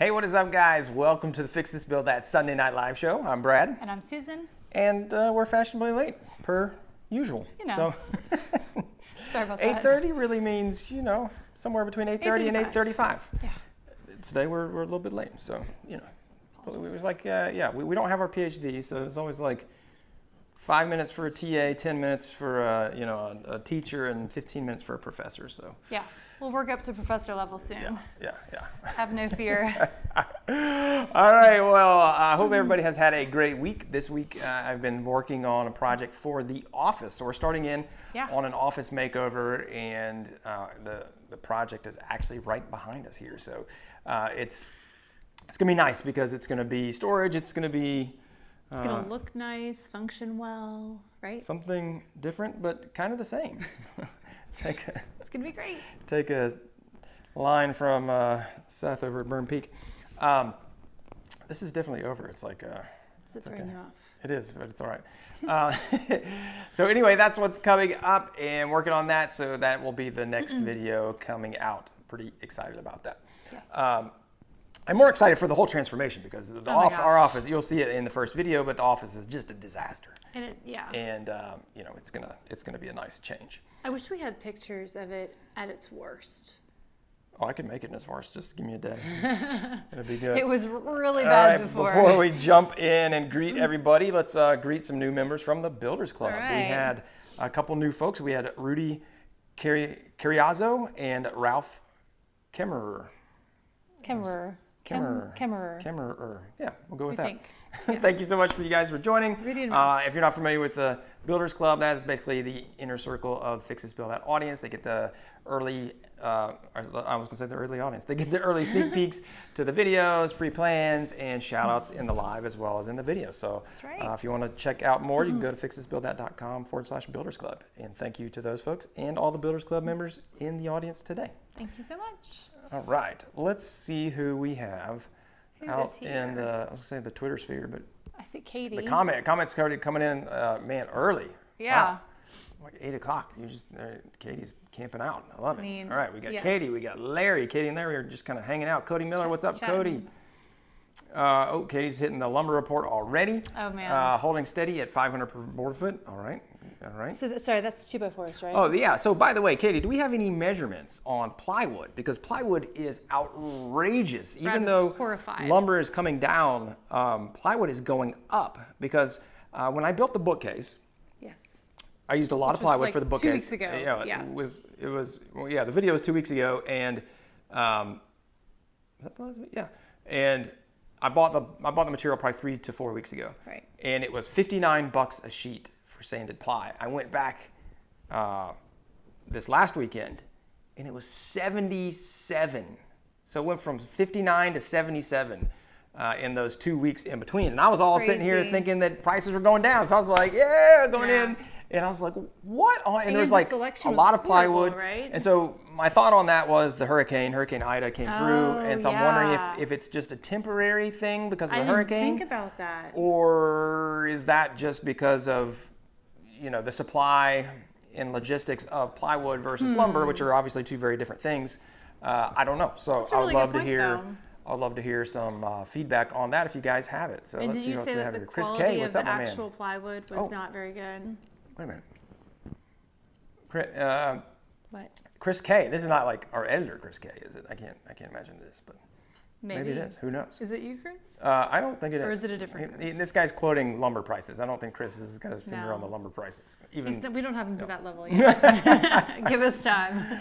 Hey, what is up, guys? Welcome to the Fix This Build That Sunday Night Live show. I'm Brad. And I'm Susan. And we're fashionably late, per usual. You know. So Sorry about that. 8:30 really means, you know, somewhere between 8:30 and 8:35. Yeah. Today we're a little bit late, so, you know. But it was like, we don't have our PhD, so it's always like 5 minutes for a TA, 10 minutes for a teacher, and 15 minutes for a professor. So yeah, we'll work up to professor level soon. Yeah. Have no fear. All right, well, I hope everybody has had a great week. This week I've been working on a project for the office. So we're starting in on an office makeover, and the project is actually right behind us here. So it's going to be nice because it's going to be storage. It's going to be... It's going to look nice, function well, right? Something different, but kind of the same. It's going to be great. Take a line from Seth over at Burn Peak. This is definitely over. It's like... It's okay. You off. It is, but it's all right. So anyway, that's what's coming up, and working on that. So that will be the next video coming out. Pretty excited about that. Yes. I'm more excited for the whole transformation because our office, you'll see it in the first video, but the office is just a disaster. And it's gonna be a nice change. I wish we had pictures of it at its worst. Oh, I can make it in its worst. Just give me a day. It'll be good. It was really bad before. Before we jump in and greet everybody, let's greet some new members from the Builders Club. Right. We had a couple new folks. We had Rudy Cariazo and Ralph Kemmerer. Kemmerer. Yeah, we'll go with that. Yeah. Thank you so much for you guys for joining. Rudy and if you're not familiar with the Builders Club, that is basically the inner circle of Fix This Build That audience. They get the early, I was going to say the early audience. They get the early sneak peeks to the videos, free plans, and shout outs in the live as well as in the video. So that's right. If you want to check out more, you can go to fixthisbuildthat.com/Builders Club. And thank you to those folks and all the Builders Club members in the audience today. Thank you so much. All right, let's see who we have out in the, I was gonna say the Twitter sphere, but I see Katie. the comments started coming in, early. Yeah. Wow. Like 8 o'clock. Katie's camping out. I love it. All right, we got Katie, we got Larry. Katie and Larry are just kind of hanging out. Cody Miller, what's up, Cody? Katie's hitting the lumber report already. Oh man. Holding steady at 500 per board foot. All right. So sorry, that's 2x4s, right? Oh yeah. So by the way, Katie, do we have any measurements on plywood? Because plywood is outrageous. Even though horrified. Lumber is coming down, plywood is going up. Because when I built the bookcase, yes, I used a lot of plywood for the bookcase. 2 weeks ago. Yeah. It was. The video was 2 weeks ago, and is that the last week? Yeah. And I bought the material probably 3 to 4 weeks ago. Right. And it was $59 a sheet for sanded ply. I went back this last weekend, and it was $77. So it went from 59 to 77 in those 2 weeks in between. And I was all sitting here thinking that prices were going down. So I was like, going in. And I was like, what? And there was like a lot of plywood. Right? And so my thought on that was the Hurricane Ida came through. And so I'm wondering if it's just a temporary thing because of the hurricane. I didn't think about that. Or is that just because of, the supply and logistics of plywood versus lumber, which are obviously two very different things. I don't know. So I would love to hear. I'd love to hear some feedback on that if you guys have it. So and let's did you see say what we that have the here. Chris quality K, what's of up, the my actual man? plywood was not very good? Wait a minute. What? Chris K. This is not like our editor, Chris K. Is it? I can't imagine this, but maybe it is. Who knows? Is it you, Chris? I don't think it is. Or is it a different Chris? This guy's quoting lumber prices. I don't think Chris has got his finger on the lumber prices. We don't have him to that level yet. Give us time.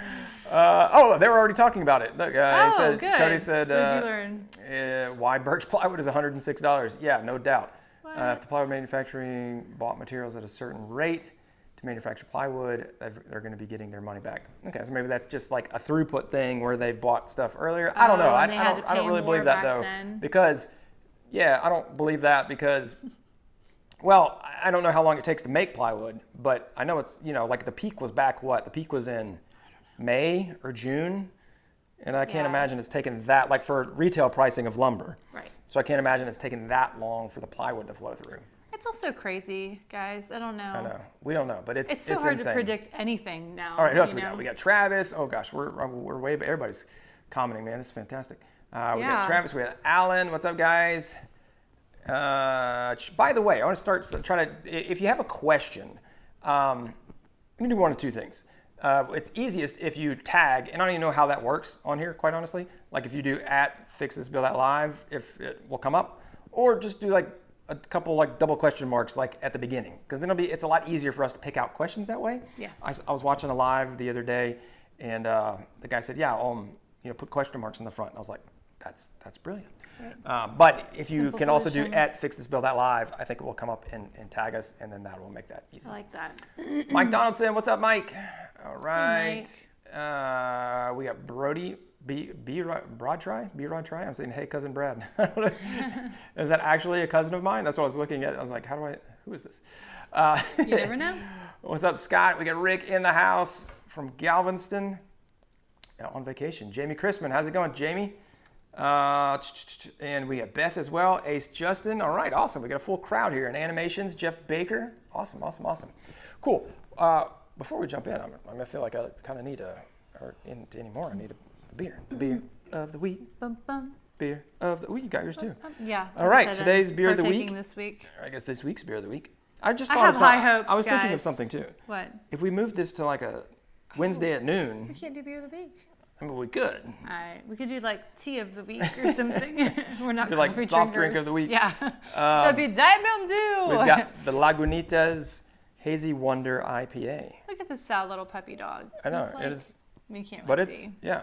They were already talking about it. Look, good. Cody said, what did you learn? Why birch plywood is $106. Yeah, no doubt. What? If the plywood manufacturing bought materials at a certain rate to manufacture plywood, they're going to be getting their money back. Okay, so maybe that's just like a throughput thing where they've bought stuff earlier. I don't know. I don't really believe that though. Because, I don't believe that because, well, I don't know how long it takes to make plywood, but I know it's, like the peak was back The peak was in May or June, and I can't imagine it's taken that, like for retail pricing of lumber. Right. So I can't imagine it's taken that long for the plywood to flow through. It's also crazy, guys. I don't know. I know. We don't know, but it's so hard insane to predict anything now. All right, who else we got? We got Travis. Oh gosh, we're way. Everybody's commenting, man. This is fantastic. We got Travis, we got Alan. What's up, guys? By the way, I want to try to, if you have a question, you can do one of two things. It's easiest if you tag, and I don't even know how that works on here, quite honestly. Like if you do @FixThisBuildOutLive, if it will come up, or just do like a couple like double question marks like at the beginning, because then it's a lot easier for us to pick out questions that way. Yes. I was watching a live the other day, and the guy said, "Yeah, put question marks in the front." And I was like, "That's brilliant." Right. But if you can also do @FixThisBuildOutLive, I think it will come up and tag us, and then that will make that easy. I like that. Mike Donaldson, what's up, Mike? All right. Hey, We got Brody Broadtry. I'm saying, hey, cousin Brad. Is that actually a cousin of mine? That's what I was looking at. I was like, who is this? You never know. What's up, Scott? We got Rick in the house from Galveston on vacation. Jamie Chrisman, how's it going, Jamie? And we have Beth as well. Ace Justin. All right, awesome. We got a full crowd here. And animations, Jeff Baker. Awesome. Cool. Before we jump in, I feel like I kind of need anymore. I need a beer. The beer of the week. Bum, bum. Beer of the week. You got yours too. Yeah. All right. Today's beer of the week. This week. I guess this week's beer of the week. I just I thought have of something. high hopes, I was thinking of guys. something too. What? If we moved this to like a Wednesday at noon, We can't do beer of the week. I mean, we could. We could do like tea of the week or something. We're not Do like coffee soft drinkers. drink of the week. Yeah. That'd be Diet Mountain Dew. We've got the Lagunitas Hazy Wonder IPA. Look at this sad little puppy dog. I know, It's like, it is. You can't But really it's, see. yeah,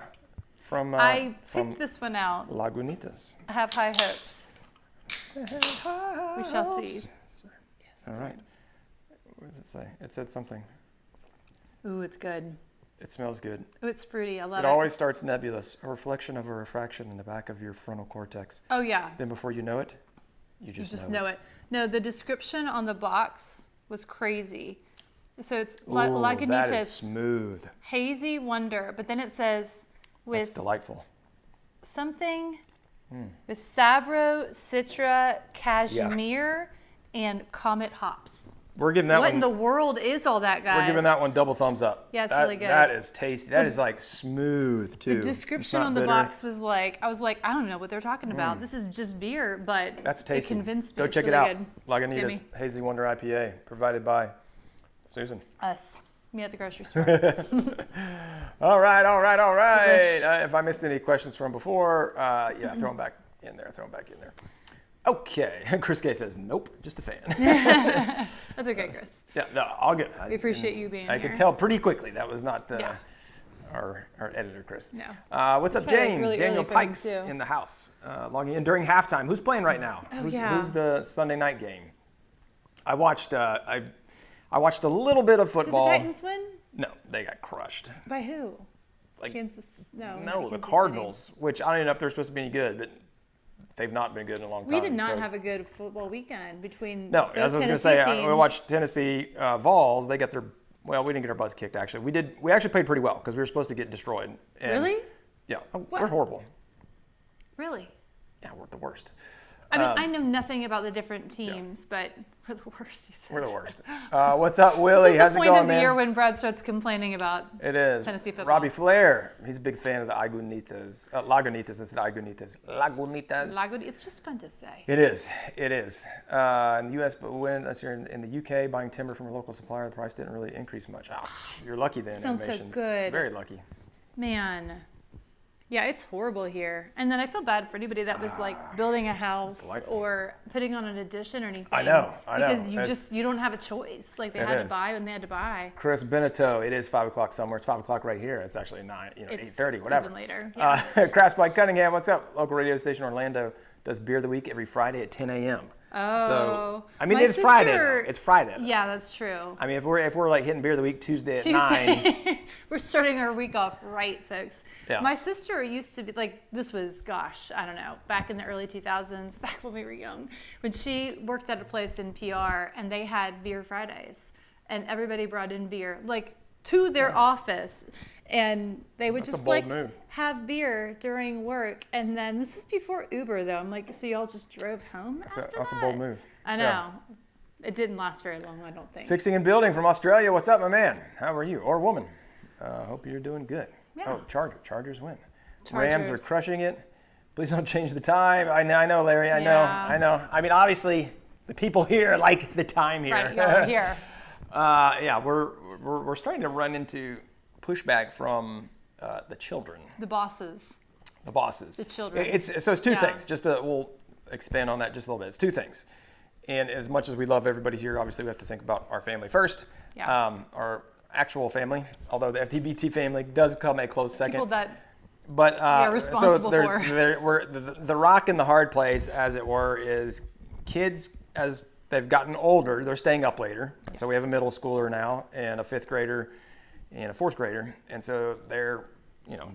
from I from picked this one out. Lagunitas. I have high hopes. We shall see. All right. What does it say? It said something. Ooh, it's good. It smells good. Ooh, it's fruity. I love It it. always starts nebulous, a reflection of a refraction in the back of your frontal cortex. Oh, yeah. Then before you know it, you just know it. No, the description on the box was crazy. So it's Ooh, that is Lagunitas smooth. Hazy Wonder, but then it says That's with delightful. something with Sabro, Citra, Cashmere, and Comet hops. We're giving that What one. in the world is all that, guys? We're giving that one double thumbs up. Yeah, it's really good. That is tasty. That is like smooth too. The description on the box was like, I was like, I don't know what they're talking about. This is just beer, but That's tasty. it convinced me. Go It's check it really out. good. Lagunitas Hazy Wonder IPA, provided by Susan. Us. Me at the grocery store. All right. Delish. If I missed any questions from before, throw them back in there. Okay. Chris K says, nope, just a fan. That's okay, Chris. Yeah, no, all good. We appreciate you being here. I could tell pretty quickly that was not Yeah. our editor, Chris. No. What's up, probably, like, James? really Daniel early for him, Pikes too. in the house, logging in during halftime. Who's playing right now? Who's the Sunday night game? I watched a little bit of Did football. the Titans win? No, they got crushed. By who? Like, Kansas? No. not No, the Kansas Cardinals, which I don't even know if they're supposed to be any good, but they've not been good in a long time. We did not so- have a good football weekend between No, both as I was going to Tennessee say, we teams. watched Tennessee Vols. They got their, well, we didn't get our butts kicked actually. We actually played pretty well because we were supposed to get destroyed. And Really? Yeah, What? we're horrible. Really? Yeah, we're the worst. I mean, I know nothing about the different teams, but we're the worst. You said. We're the worst. What's up, Willie? This is How's the it point going, of the man? year when Brad starts complaining about. It is. Tennessee football. Robbie Flair, he's a big fan of the Lagunitas. Lagunitas instead of Lagunitas. It's just fun to say. It is. In the U.S., but in the U.K., buying timber from a local supplier, the price didn't really increase much. Oh, you're lucky then. Sounds so Animations. good. Very lucky. Man. Yeah, it's horrible here. And then I feel bad for anybody that was like building a house delightful. or putting on an addition or anything. I know. Because you don't have a choice. Like they had to buy when they had to buy. Chris Beneteau, it is 5 o'clock somewhere. It's 5 o'clock right here. It's actually 8:30, whatever. Even later. Yeah. Crash Bike Cunningham, what's up? Local radio station Orlando does Beer of the Week every Friday at 10 a.m. Oh. So, I mean, My it's Friday. sister- Though. It's Friday. Though. Yeah, that's true. I mean, if we're like hitting Beer of the Week Tuesday at 9. We're starting our week off right, folks. Yeah. My sister used to be like, this was, gosh, I don't know, back in the early 2000s, back when we were young, when she worked at a place in PR and they had Beer Fridays and everybody brought in beer, like to their office. And they would That's a just bold like move. have beer during work. And then this is before Uber though. I'm like, so y'all just drove home? That's after a that? bold move. I know. Yeah. It didn't last very long, I don't think. Fixing and Building from Australia. What's up, my man? How are you? Or woman? Hope you're doing good. Yeah. Oh, Chargers win. Chargers. Rams are crushing it. please don't change the time. I know, Larry. I know. I mean, obviously, the people here like the time here. Right, you're here. We're starting to run into pushback from the children. The bosses. The children. It's two things. We'll expand on that just a little bit. It's two things. And as much as we love everybody here, obviously we have to think about our family first. Yeah. Our actual family, although the FTBT family does come a close second. People that but we are responsible for. We're the rock and the hard place, as it were, is kids as they've gotten older, they're staying up later. Yes. So we have a middle schooler now and a 5th grader and a 4th grader. And so they're,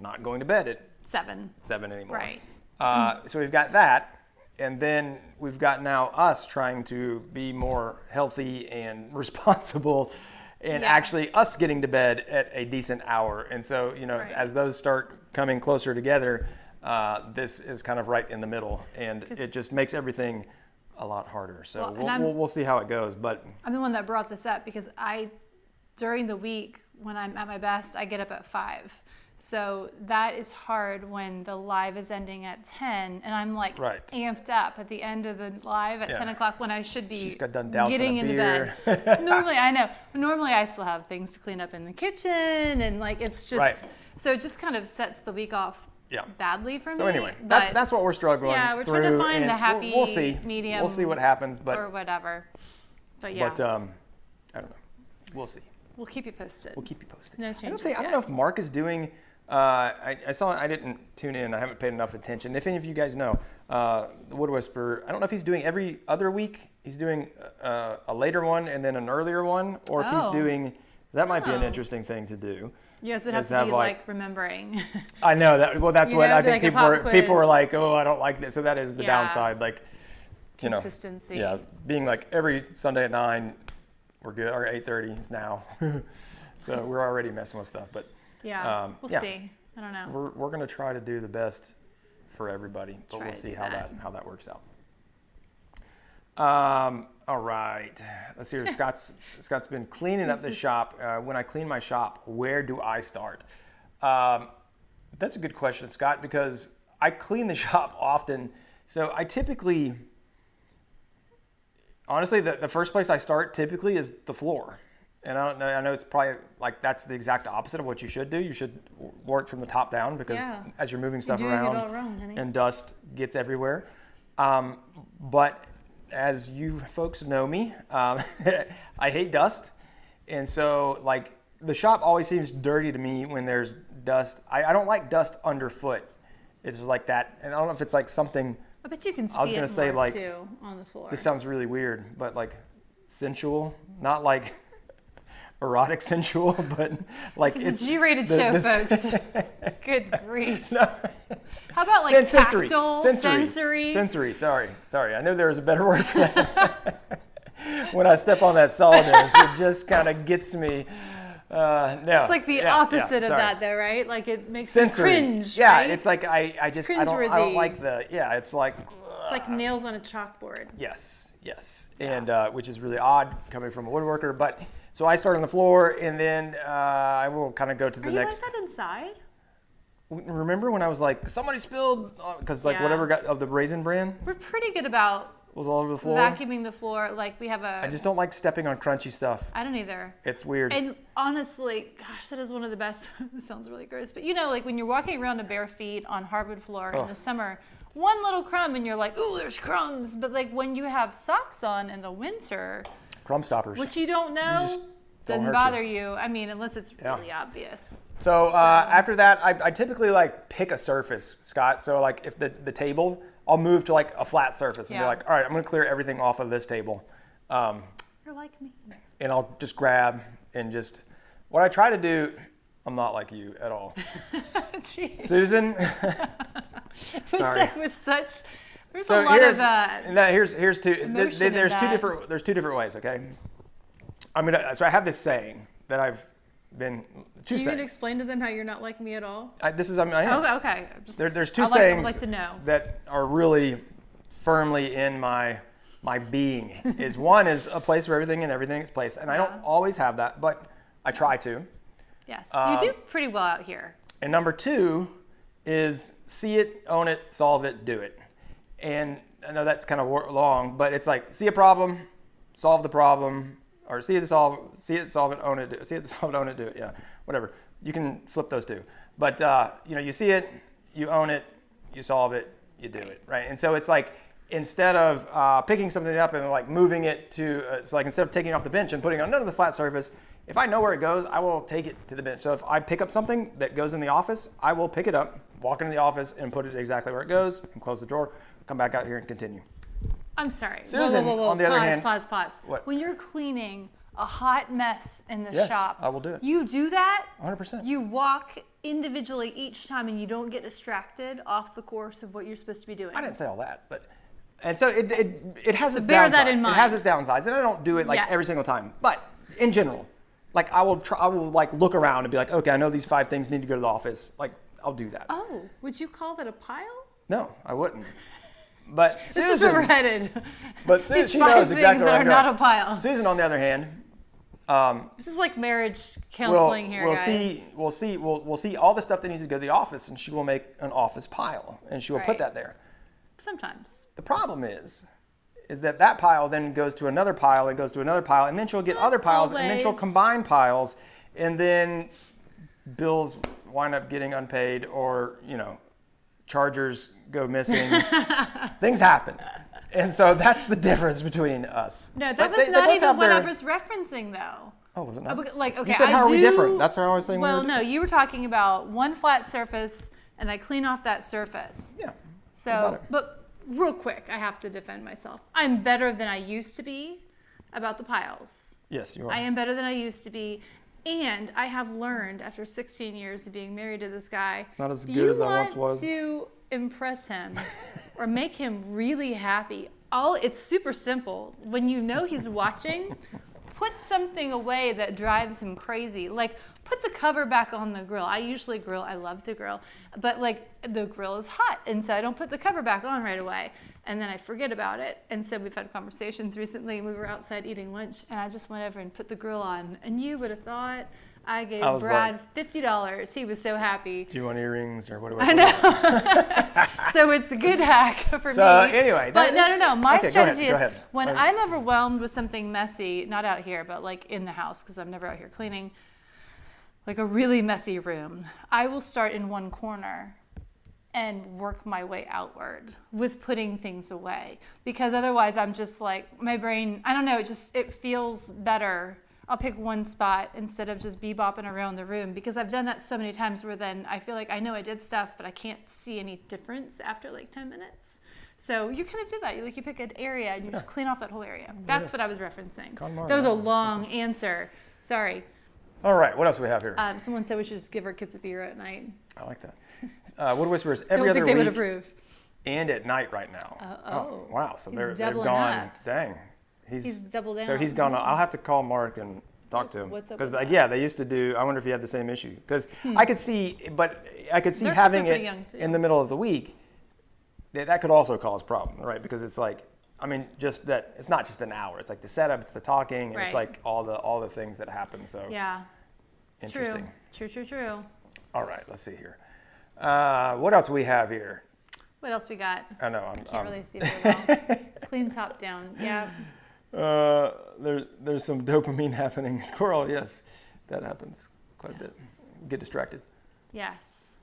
not going to bed at 7 anymore. Right. So we've got that. And then we've got now us trying to be more healthy and responsible and actually us getting to bed at a decent hour. And so, as those start coming closer together, this is kind of right in the middle. And it just makes everything a lot harder. So we'll see how it goes. But I'm the one that brought this up because during the week when I'm at my best, I get up at 5. So that is hard when the live is ending at 10 and I'm like amped up at the end of the live at 10 o'clock when I should be getting into bed. Normally I still have things to clean up in the kitchen and it's just, so it just kind of sets the week off badly for me. So anyway, that's what we're struggling through. Yeah, we're trying to find the happy medium. We'll see what happens, or whatever. But yeah. But I don't know. We'll see. We'll keep you posted. No changes. I don't know if Mark is doing. I didn't tune in. I haven't paid enough attention. If any of you guys know, the Wood Whisperer, I don't know if he's doing every other week. He's doing a later one and then an earlier one, or if he's doing. That might be an interesting thing to do. You guys would have to be remembering. I know that. Well, that's what I think people are like. Oh, I don't like this. So that is the downside. Consistency. Yeah, being every Sunday at 9, we're good. Or 8:30 is now. So we're already messing with stuff, but. We'll see. I don't know. We're going to try to do the best for everybody, but we'll see how that works out. All right. Let's hear. Scott's been cleaning up the shop. When I clean my shop, where do I start? That's a good question, Scott, because I clean the shop often. So I typically, honestly, the first place I start typically is the floor. And I know it's probably that's the exact opposite of what you should do. You should work from the top down because as you're moving stuff around and dust gets everywhere. But as you folks know me, I hate dust. And so the shop always seems dirty to me when there's dust. I don't like dust underfoot. It's just like that. And I don't know if it's something. I bet you can see it more too on the floor. This sounds really weird, but sensual, not erotic sensual, but this is a G-rated show, folks. Good grief. No. How about tactile, sensory? Sorry. I knew there was a better word for that. When I step on that sawdust, it just kind of gets me. No. It's the opposite of that, though, right? It makes me cringe. Yeah, right? It's I don't like the. Yeah, it's like. It's like nails on a chalkboard. Yes, and which is really odd coming from a woodworker, but. So I start on the floor, and then I will kind of go to the next. Are you like that inside? Remember when I was somebody spilled, because whatever got of the Raisin Bran? We're pretty good about was all over the floor. Vacuuming the floor, we have I just don't like stepping on crunchy stuff. I don't either. It's weird. And honestly, gosh, that is one of the best. This sounds really gross, but when you're walking around to bare feet on hardwood floor in the summer, one little crumb and you're like, ooh, there's crumbs. But when you have socks on in the winter. Crumb stoppers. Which you don't know, doesn't bother you. I mean, unless it's really obvious. So after that, I typically pick a surface, Scott. So if the table, I'll move to a flat surface and be all right, I'm going to clear everything off of this table. You're like me. And I'll just grab and what I try to do, I'm not like you at all. Jeez. Susan. Sorry. There's a lot of here's two. There's two different ways. Okay. So I have this saying that I've been two sayings. You can explain to them how you're not like me at all. I am. Okay. There's two sayings I'd like to know. that are really firmly in my being. One is a place for everything and everything in its place, and I don't always have that, but I try to. Yes, you do pretty well out here. And number two is see it, own it, solve it, do it. And I know that's kind of long, but it's like see a problem, solve the problem, or see it, solve it, own it, do it. See it, solve it, own it, do it. Yeah, whatever. You can flip those two. But you see it, you own it, you solve it, you do it, right? And so it's like instead of picking something up and like moving it to, so like instead of taking it off the bench and putting it on another flat surface, if I know where it goes, I will take it to the bench. So if I pick up something that goes in the office, I will pick it up, walk into the office, and put it exactly where it goes, and close the door, come back out here and continue. I'm sorry. Susan, whoa. on the other hand, Pause. What? When you're cleaning a hot mess in the Yes, shop, I will do it. You do that? 100%. You walk individually each time, and you don't get distracted off the course of what you're supposed to be doing. I didn't say all that, but and so it has its bear downsides. that in mind. It has its downsides, and I don't do it like every single time. But in general, like I will like look around and be like, okay, I know these 5 things need to go to the office. Like I'll do that. Oh, would you call that a pile? No, I wouldn't. But Susan, this is where we're headed. But Susan, These she 5 knows things exactly that where are I'm not going. a pile. Susan, on the other hand, this is like marriage counseling here, guys. We'll see all the stuff that needs to go to the office, and she will make an office pile, and she will put that there. Sometimes. The problem is that pile then goes to another pile, and goes to another pile, and then she'll get other piles, and then she'll combine piles, and then bills wind up getting unpaid, or chargers go missing. Things happen. And so that's the difference between us. No, that was not even what I was referencing, though. Oh, was it not? Like, okay, you said, how are we different? That's what I was saying. Well, no, you were talking about one flat surface, and I clean off that surface. Yeah. So, but real quick, I have to defend myself. I'm better than I used to be about the piles. Yes, you are. I am better than I used to be. And I have learned after 16 years of being married to this guy. Not as good as I once was. You want to impress him or make him really happy. It's super simple. When you know he's watching, put something away that drives him crazy. Like put the cover back on the grill. I usually grill. I love to grill. But like the grill is hot. And so I don't put the cover back on right away. And then I forget about it. And so we've had conversations recently. We were outside eating lunch, and I just went over and put the grill on. And you would have thought I gave Brad $50. He was so happy. Do you want earrings or what do I know. So it's a good hack for me. So anyway. But no. My strategy go is ahead. when I'm overwhelmed with something messy, not out here, but like in the house, because I'm never out here cleaning, like a really messy room, I will start in one corner and work my way outward with putting things away, because otherwise I'm just like, my brain, I don't know, it feels better. I'll pick one spot instead of just bebopping around the room, because I've done that so many times where then I feel like I know I did stuff, but I can't see any difference after like 10 minutes. So you kind of do that. You pick an area and you just clean off that whole area. That's what I was referencing. That was a long answer. Sorry. All right, what else do we have here? Someone said we should just give our kids a beer at night. I like that. Wood Whisperers every other week. Don't think they would approve. And at night right now. Oh, wow. So they've doubling gone. up. Dang. He's doubled down. So he's gone. I'll have to call Mark and talk to him. What's up Because with they used to do. I wonder if he had the same issue. Because I could see having it in the middle of the week. That could also cause problems, right? Because it's like, I mean, just that it's not just an hour. It's like the setup, it's the talking, and it's like all the things that happen. So yeah. Interesting. True. All right, let's see here. What else we have here? What else we got? I know. I can't really see very well. Clean top down. Yeah. There's some dopamine happening. Squirrel, yes, that happens quite a bit. Get distracted. Yes.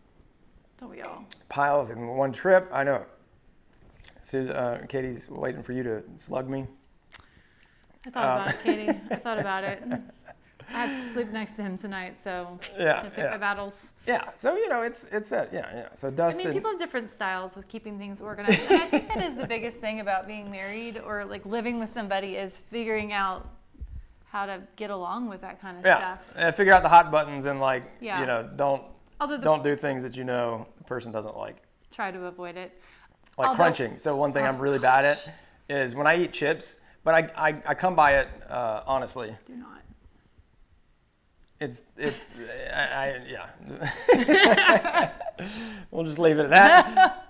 Don't we all? Piles in one trip. I know. So, Katie's waiting for you to slug me. I thought about it, Katie. I thought about it. I have to sleep next to him tonight, so I pick my battles. Yeah, so it's yeah. So Dustin. I mean, people have different styles with keeping things organized, and I think that is the biggest thing about being married or like living with somebody is figuring out how to get along with that kind of stuff. Yeah, figure out the hot buttons and don't do things that the person doesn't like. Try to avoid it. Like crunching. So one thing I'm really bad at is when I eat chips, but I come by it honestly. Do not. We'll just leave it at that.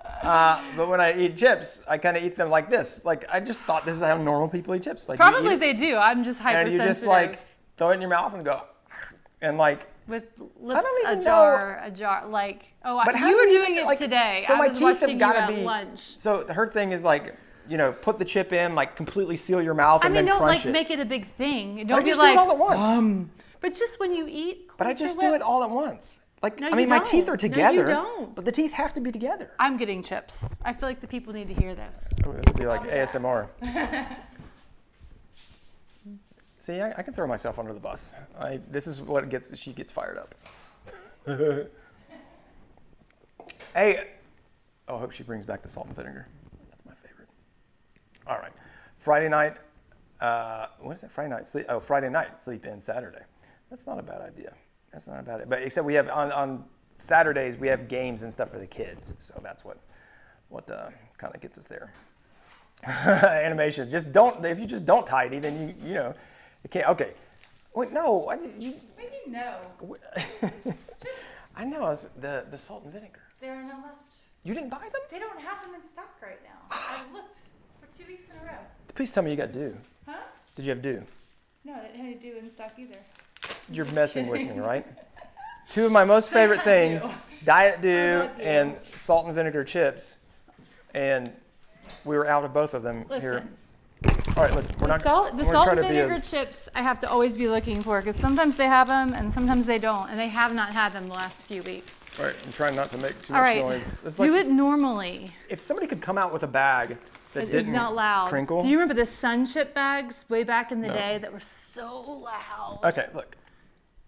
But when I eat chips, I kind of eat them like this. Like I just thought this is how normal people eat chips. Like probably they do. I'm just hypersensitive. And you just like throw it in your mouth and go, and like with lips I don't even a jar. Like, oh, But you were doing it today. So I my was teeth watching have you got to at be. lunch. So her thing is like, put the chip in, like completely seal your mouth, and then don't crunch it. make it a big thing. But Don't I be just like, do it all at once. but just when you eat, But I just do it all at once. Like, No, I mean, you my don't. teeth are No, together. you don't. But the teeth have to be together. I'm getting chips. I feel like the people need to hear this. Oh, this would be like ASMR. See, I can throw myself under the bus. This is what she gets fired up. Hey, I hope she brings back the salt and vinegar. That's my favorite. All right, Friday night. What is it? Friday night sleep. Oh, Friday night sleep in Saturday. That's not a bad idea. That's not a bad idea. But except we have on Saturdays we have games and stuff for the kids. So that's what kind of gets us there. Animation. If you just don't tidy, then you can't. Okay. Wait, no. What do you know? Chips. I know. It's the salt and vinegar. There are none left. You didn't buy them? They don't have them in stock right now. I looked for 2 weeks in a row. Please tell me you got dew. Huh? Did you have dew? No, I didn't have any dew in stock either. You're messing with me, right? Two of my most favorite things, Diet Dew and salt and vinegar chips. And we were out of both of them here. All right, listen. The salt and vinegar chips I have to always be looking for because sometimes they have them and sometimes they don't. And they have not had them the last few weeks. All right, I'm trying not to make too All much right, noise. do it normally. If somebody could come out with a bag that It's didn't not loud. crinkle. Do you remember the sun chip bags way back in the day that were so loud? Okay, look.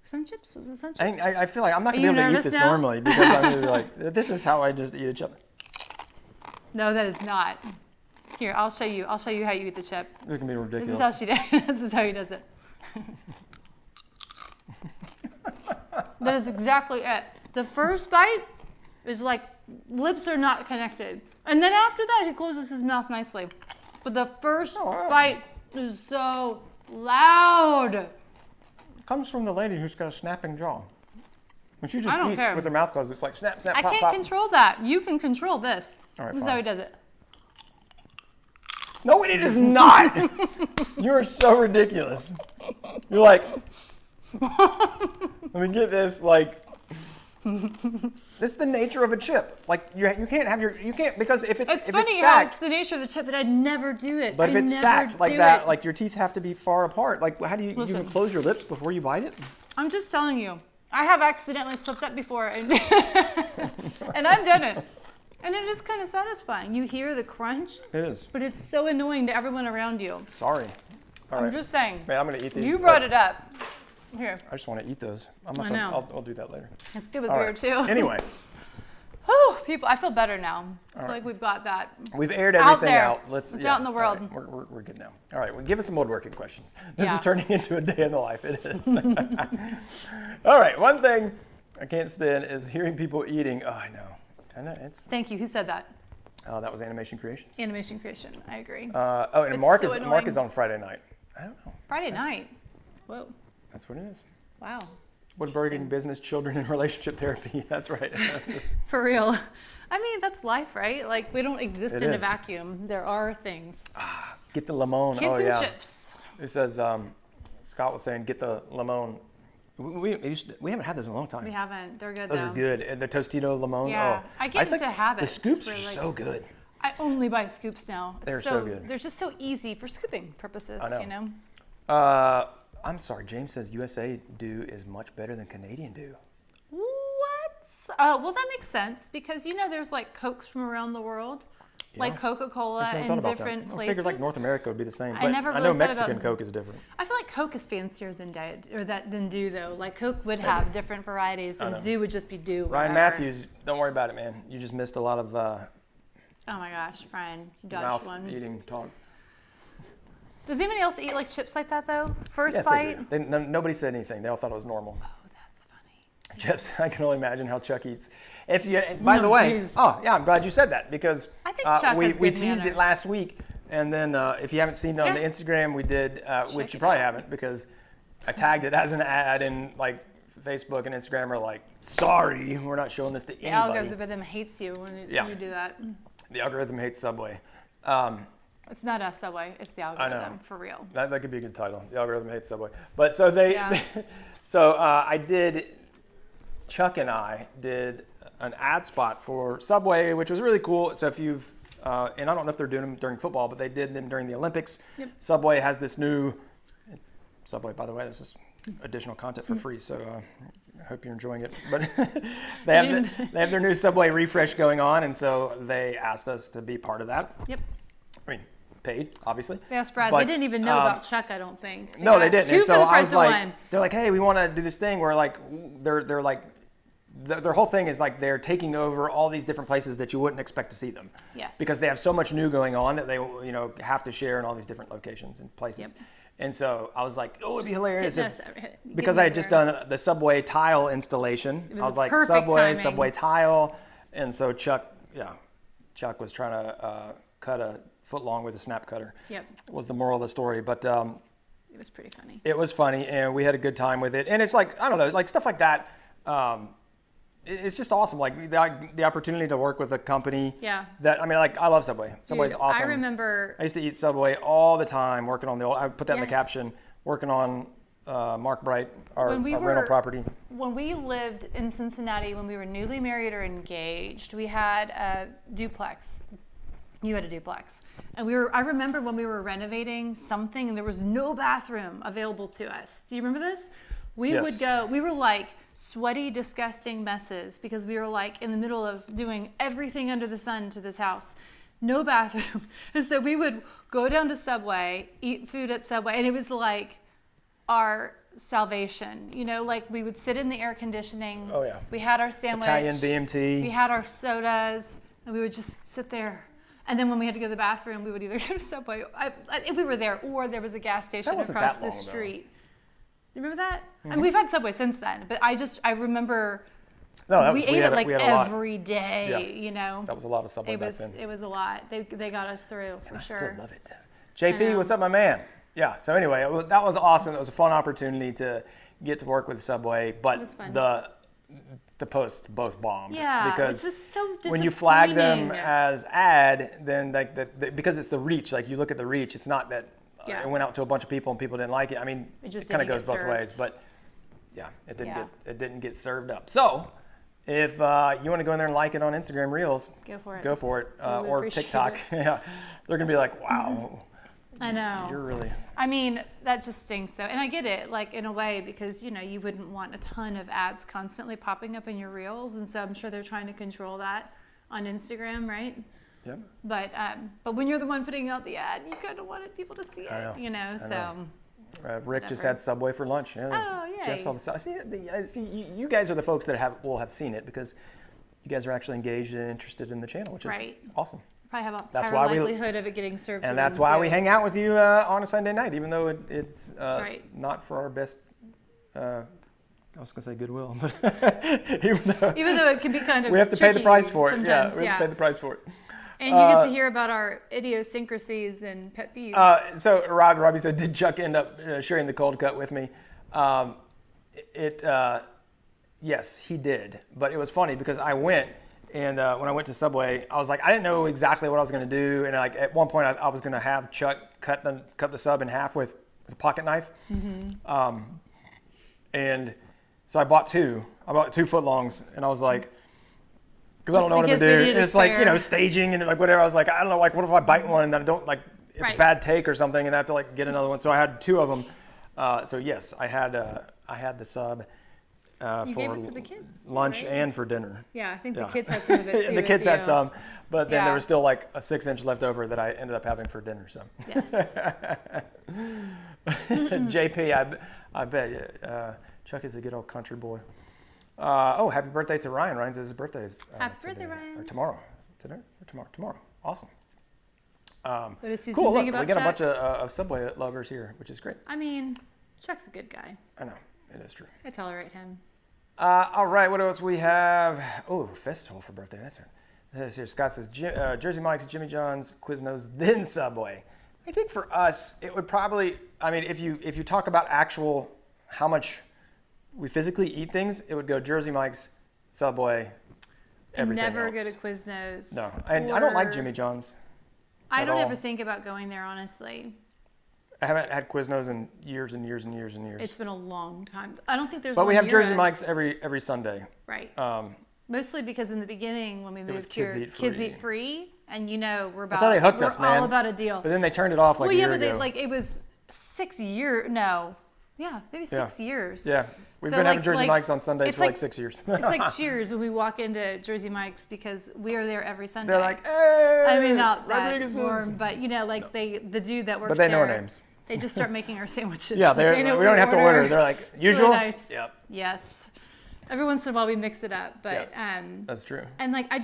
Sun chips? Was it sun chips? I feel like I'm not going to be able to eat this normally because I'm going to be like, this is how I just eat a chip. No, that is not. Here, I'll show you. I'll show you how you eat the chip. This is going to be ridiculous. This is how she does. This is how he does it. That is exactly it. The first bite is like lips are not connected. And then after that, he closes his mouth nicely. But the first bite is so loud. It comes from the lady who's got a snapping jaw. When she just eats care. with her mouth closed, it's like snap, snap, I pop, can't pop. control that. You can control this. All right, This is fine. how he does it. No, it is not. You are so ridiculous. You're like, let me get this, like, this is the nature of a chip. Like, you can't have you can't, because if it's funny stacked. how it's the nature of the chip, but I'd never do it. But if it's never stacked like do that, it. like your teeth have to be far apart. Like, how do you Listen. even close your lips before you bite it? I'm just telling you. I have accidentally slipped up before, and, and I've done it. And it is kind of satisfying. You hear the crunch, It is. but it's so annoying to everyone around you. Sorry. All I'm right. just saying. Man, I'm gonna eat these. You brought it up. Here, I just want to eat those. I'm not I gonna, know. I'll do that later. it's good with All beer right. too. Anyway, Whew, people, I feel better now. I feel right. like we've got that. we've aired Out everything there. out. It's out in the world. All right, we're good now. All right, well, give us some woodworking questions. This Yeah. is turning into a day in the life. It is. All right, one thing I can't stand is hearing people eating. Oh, I know. It's. Thank you. Who said that? That was Animation Creations. Animation Creation. I agree. And It's Mark so Mark annoying. is on Friday night. I don't know. Friday night. Whoa. That's what it is. Wow. Woodworking, business, children, and relationship therapy. That's right. For real. I mean, that's life, right? Like, we don't exist It in a is. vacuum. There are things. Get the lemon. Kids Oh and yeah. chips. It says Scott was saying get the lemon. We haven't had those in a long time. We haven't. They're good, Those though. are good. And the Tostito lemon. Yeah. Oh, I get think into habits The scoops where, are like, so good. I only buy scoops now. They're so good. They're just so easy for scooping purposes, I know. you know? I'm sorry. James says USA dew is much better than Canadian dew. What? Well, that makes sense because, you know, there's like Cokes from around the world, like Coca-Cola I never in thought about different that. I places. figured like North America would be the same. I But never I really know thought Mexican about- Coke is different. I feel like Coke is fancier than than Dew though. Like Coke would have different varieties, and know. Dew would just be Dew. Ryan whatever. Matthews, don't worry about it, man. You just missed a lot of Oh my gosh, Brian, you dodged mouth one. eating talk. Does anybody else eat like chips like that though? First Yes, bite. they do. Nobody said anything. They all thought it was normal. Oh, that's funny. Chips. I can only imagine how Chuck eats. If you, by the No, way, geez. oh yeah, I'm glad you said that because I think Chuck we has good teased it manners. last week, and then if you haven't seen it on Yeah. the Instagram, we did, which Check you it probably out. haven't because I tagged it as an ad, and like Facebook and Instagram are like, sorry, we're not showing this to The anybody. algorithm hates you when Yeah. you do that. The algorithm hates Subway. It's not us, Subway. It's the algorithm, for real. That could be a good title. The algorithm hates Subway. But so they, Yeah. so I did Chuck and I did an ad spot for Subway, which was really cool. So if you've, and I don't know if they're doing them during football, but they did them during the Olympics. Yep. Subway has this new, Subway, by the way, there's this additional content for free, so I hope you're enjoying it. But they have their new Subway refresh going on, and so they asked us to be part of that. Yep. I mean, paid, obviously. They asked Brad. But, they didn't even know about Chuck, I don't think. No, they didn't. Two And for so the I price was of like, one. they're like, hey, we want to do this thing where like they're like, their whole thing is like they're taking over all these different places that you wouldn't expect to see them. Yes. Because they have so much new going on that they have to share in all these different locations and places. Yep. And so I was like, oh, it'd be hilarious because I I had just done the Subway tile installation. It was I was like, perfect timing. Subway tile. And so Chuck was trying to cut a foot long with a snap cutter. Yep. Was the moral of the story. But it was pretty funny. it was funny, and we had a good time with it. And it's like, I don't know, like stuff like that. It's just awesome. Like the opportunity to work with a company. Yeah. That, I mean, like I love Subway. Subway's Dude, awesome. I remember. I used to eat Subway all the time, working on I put that in the Yes. caption, working on Mark Bright, our When we rental were- property. When we lived in Cincinnati, when we were newly married or engaged, we had a duplex. You had a duplex. And I remember when we were renovating something and there was no bathroom available to us. Do you remember this? We Yes. would go, we were like sweaty, disgusting messes because we were like in the middle of doing everything under the sun to this house. No bathroom. And so we would go down to Subway, eat food at Subway, and it was like our salvation. Like we would sit in the air conditioning. Oh, yeah. We had our sandwich. Italian BMT. We had our sodas, and we would just sit there. And then when we had to go to the bathroom, we would either go to Subway, if we were there, or there was a gas station wasn't across that the long ago. street. You remember that? I mean, we've had Subway since then, but I remember we ate it like we had a lot. every day. Yeah. That was a lot of Subway back then. It was a lot. They got us through for I sure. still love it. JP, what's up, my man? Yeah. So anyway, that was awesome. It was a fun opportunity to get to work with Subway, but was fun. the posts both bombed. Yeah, because it's just so disappointing. when you flag them as ad, then because it's the reach. Like you look at the reach, it's not that it went out to a bunch of people and people didn't like it. I mean, it just kind of didn't goes get both served. ways, but yeah, it didn't get served up. So if you want to go in there and like it on Instagram Reels, Go for it. or appreciate TikTok. it. Yeah, they're gonna be like, wow. I know. You're really. I mean, that just stinks though. And I get it, like in a way, because you wouldn't want a ton of ads constantly popping up in your reels. And so I'm sure they're trying to control that on Instagram, right? Yep. But when you're the one putting out the ad, you kind of wanted people to see it, I know. so. Rick just had Subway for lunch. Yeah, Oh, yay. Jeff saw the see, you guys are the folks that will have seen it because you guys are actually engaged and interested in the channel, which is awesome. Probably have a That's higher why likelihood of it getting served. And to that's them, why too. we hang out with you on a Sunday night, even though it's not for our best. I was gonna say goodwill, but even though it can be kind of we have to pay the price for it. Sometimes, We have to pay the price for it. And you get to hear about our idiosyncrasies and pet peeves. So Robbie said, did Chuck end up sharing the cold cut with me? Yes, he did. But it was funny because I went, and when I went to Subway, I was like, I didn't know exactly what I was going to do. And like at one point, I was going to have Chuck cut the sub in half with a pocket knife. Mm-hmm. And so I bought two. I bought 2 footlongs, and I was like, because I don't know what I'm gonna do. It's like staging and like whatever. I was like, I don't know, like what if I bite one and then I don't like it's a bad take or something, and I have to like get another one. So I had 2 of them. So yes, I had the sub You for gave it to the kids too, lunch right? and for dinner. Yeah, I think the kids had some of it too. The kids had some, but then there Yeah. was still like a 6-inch left over that I ended up having for dinner. So Yes. JP, I bet Chuck is a good old country boy. Happy birthday to Ryan. Ryan's his birthday is Happy birthday, Ryan. Or tomorrow. Today or tomorrow? Tomorrow. Awesome. What does Susan Cool. think Look, about we got Chuck? a bunch of Subway lovers here, which is great. I mean, Chuck's a good guy. I know. It is true. I tolerate him. All right. What else we have? Oh, festival for birthday. That's right. This here. Scott says Jersey Mike's, Jimmy John's, Quiznos, then Subway. I think for us, it would probably. I mean, if you talk about actual how much we physically eat things, it would go Jersey Mike's, Subway, everything Never else. go to Quiznos. No, I don't like Jimmy John's. I don't all. ever think about going there, honestly. I haven't had Quiznos in years and years and years and years. It's been a long time. I don't think there's. But one we have near Jersey us. Mike's every Sunday. Right. Mostly because in the beginning when we moved Kids here, Eat Kids Free. Eat Free, and we're about. That's how they hooked us, man. All about a deal. But then they turned it off like a year ago. Well, yeah, but it was 6 years. No, yeah, maybe 6 years. Yeah, we've been having Jersey Mike's on Sundays for like 6 years. It's like Cheers when we walk into Jersey Mike's because we are there every Sunday. They're like, hey, I mean, not that Rodriguez's. warm, but the dude that works there. But they know our names. They just start making our sandwiches. Yeah, we don't have to order. They're like, usual? Really nice. Yep. Yes. Every once in a while we mix it up, but that's true. And like but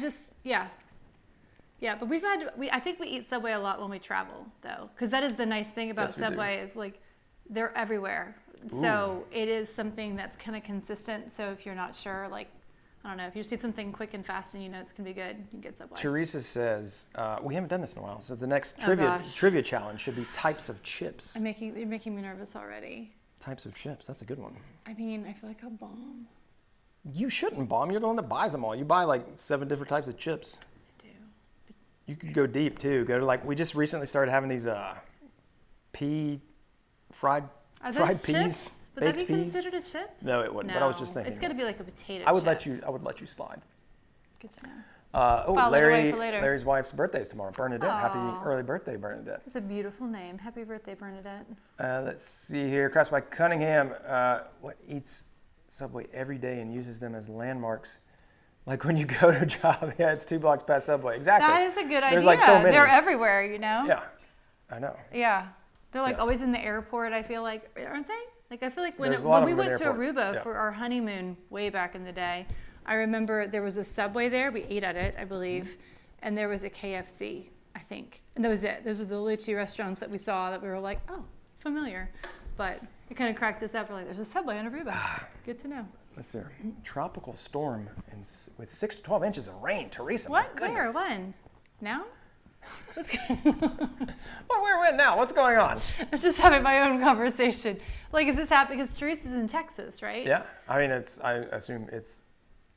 I think we eat Subway a lot when we travel though, because that is the nice thing about Subway is like they're everywhere. Ooh. So it is something that's kind of consistent. So if you're not sure, like I don't know, if you see something quick and fast and you know it's gonna be good, you can get Subway. Teresa says we haven't done this in a while, so the next trivia challenge should be types of chips. You're making me nervous already. Types of chips. That's a good one. I mean, I feel like a bomb. You shouldn't bomb. You're the one that buys them all. You buy like 7 different types of chips. I do. You could go deep too. Go to we just recently started having these fried peas. Chips? Would that be considered a chip? No, it wouldn't. No, but I was just thinking. It's got to be like a potato. I would let you slide. Good to know. Larry's wife's birthday is tomorrow. Bernadette. Aww. Happy early birthday, Bernadette. That's a beautiful name. Happy birthday, Bernadette. Let's see here. Crafts by Cunningham. What eats Subway every day and uses them as landmarks? Like when you go to a job, it's 2 blocks past Subway. Exactly. That is a good idea. There's like so many. They're everywhere, you know? Yeah, I know. Yeah. They're like always in the airport, I feel like. Aren't they? Like I feel like when we went to Aruba for our honeymoon way back in the day, I remember there was a Subway there. We ate at it, I believe. And there was a KFC, I think. And that was it. Those were the only 2 restaurants that we saw that we were like, oh, familiar. But it kind of cracked us up. We're like, there's a Subway on Aruba. Good to know. Let's see. Tropical storm with 6 to 12 inches of rain. Teresa, what? Where? When? Now? Well, when now? What's going on? I was just having my own conversation. Like, is this happening? Because Teresa's in Texas, right? Yeah. I mean, I assume it's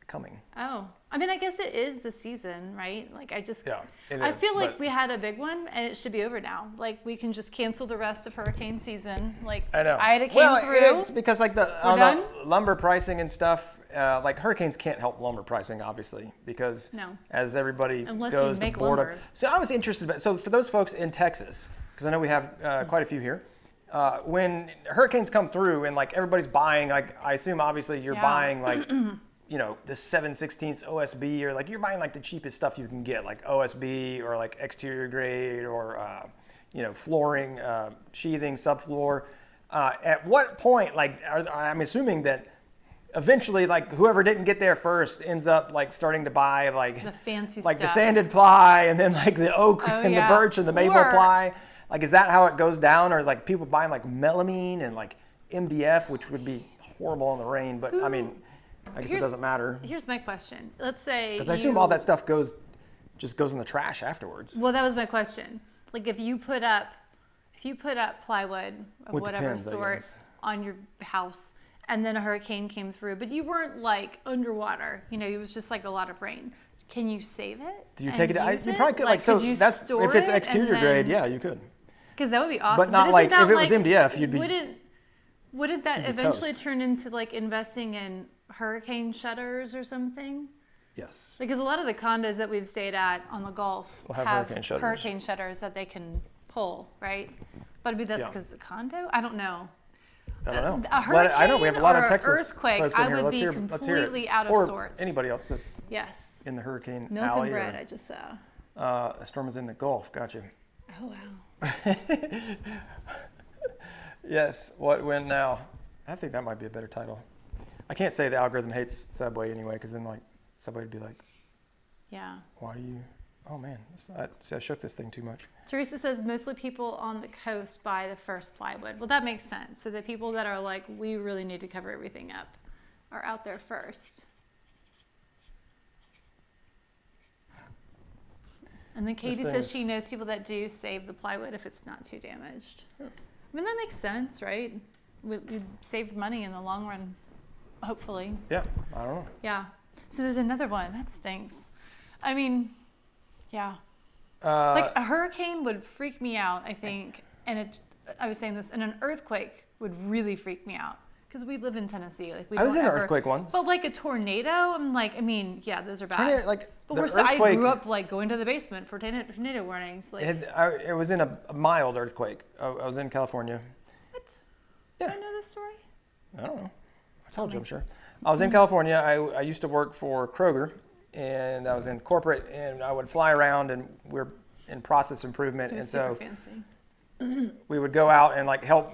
coming. Oh. I mean, I guess it is the season, right? Like, I is, feel like we had a big one, and it should be over now. Like, we can just cancel the rest of hurricane season. Like, I know. Ida came through. It's because, like, the lumber pricing and stuff, like, hurricanes can't help lumber pricing, obviously, because as everybody goes to boredom. Lumber. So I was interested. So for those folks in Texas, because I know we have quite a few here, when hurricanes come through and, like, everybody's buying, like, I assume, obviously, you're buying, like, you know, the 7/16 OSB, or like you're buying like the cheapest stuff you can get, like OSB or like exterior grade or, you know, flooring, sheathing, subfloor. At what point, like, I'm assuming that eventually, like, whoever didn't get there first ends up like starting to buy like the fancy like stuff. The sanded ply and then like the oak and the birch and the maple ply. Like, is that how it goes down, or is like people buying like melamine and like MDF, which would be horrible in the rain? But I mean, I guess it doesn't matter. Here's my question. Let's say because I assume all that stuff just goes in the trash afterwards. Well, that was my question. Like, if you put up plywood of whatever sort on your house, and then a hurricane came through, but you weren't like underwater, you know, it was just like a lot of rain. Can you save it? Do you take it? You probably could. Like, so that's if it's exterior grade, yeah, you could. Because that would be awesome. But not like if it was MDF, you'd be. Wouldn't that eventually turn into like investing in hurricane shutters or something? Yes. Because a lot of the condos that we've stayed at on the Gulf have hurricane shutters that they can pull, right? But maybe that's because it's a condo? I don't know. I don't know. A hurricane I know we have a lot of Texas earthquake, folks in I here. would be completely out of sorts. Or anybody else that's in the hurricane alley. Milk and bread, I just saw. A storm is in the Gulf. Gotcha. Oh, wow. Yes. What, when, now? I think that might be a better title. I can't say the algorithm hates Subway anyway, because then like Subway would be like, yeah. Why do you? Oh man, I shook this thing too much. Teresa says mostly people on the coast buy the first plywood. Well, that makes sense. So the people that are like, we really need to cover everything up, are out there first. And then Katie says she knows people that do save the plywood if it's not too damaged. I mean, that makes sense, right? We saved money in the long run, hopefully. Yeah, I don't know. Yeah. So there's another one. That stinks. I mean, yeah. Like a hurricane would freak me out, I think. And I was saying this, and an earthquake would really freak me out. Because we live in Tennessee. Like I was in an earthquake once. But like a tornado, I'm like, I mean, yeah, those are bad. But I grew up like going to the basement for tornado warnings. Like, it was in a mild earthquake. I was in California. What? Yeah. Do I know this story? I don't know. I told you, I'm sure. I was in California. I used to work for Kroger, and I was in corporate, and I would fly around, and we're in process improvement, and so fancy. We would go out and like help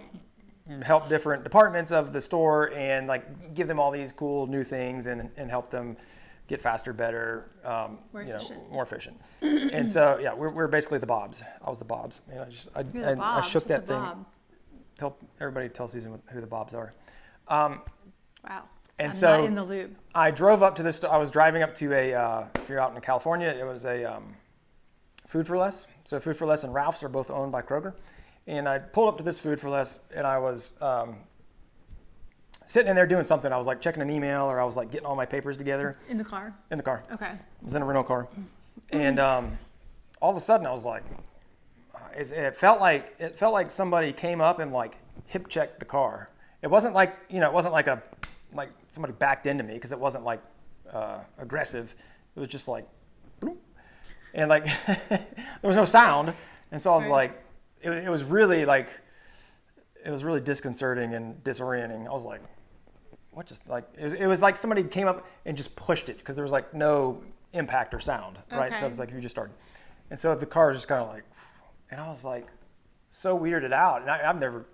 different departments of the store and like give them all these cool new things and help them get faster, better, more efficient. And so we're basically the Bobs. I was the Bobs. And I shook that thing. Tell everybody, tell Susan who the Bobs are. Wow. And I'm so not in the loop. I drove up to this. I was driving up to if you're out in California, it was a Food for Less. So Food for Less and Ralph's are both owned by Kroger. And I pulled up to this Food for Less, and I was sitting in there doing something. I was like checking an email, or I was like getting all my papers together. In the car? In the car. Okay. I was in a rental car. And all of a sudden I was like, it felt like somebody came up and like hip checked the car. It wasn't like, it wasn't like somebody backed into me, because it wasn't like aggressive. It was just like, boom. And like there was no sound. And so I was like, it was really disconcerting and disorienting. I was like, what just like, it was like somebody came up and just pushed it, because there was like no impact or sound, right? So it was like, if you just started. And so the car was just kind of like, and I was like so weirded out. And I've never,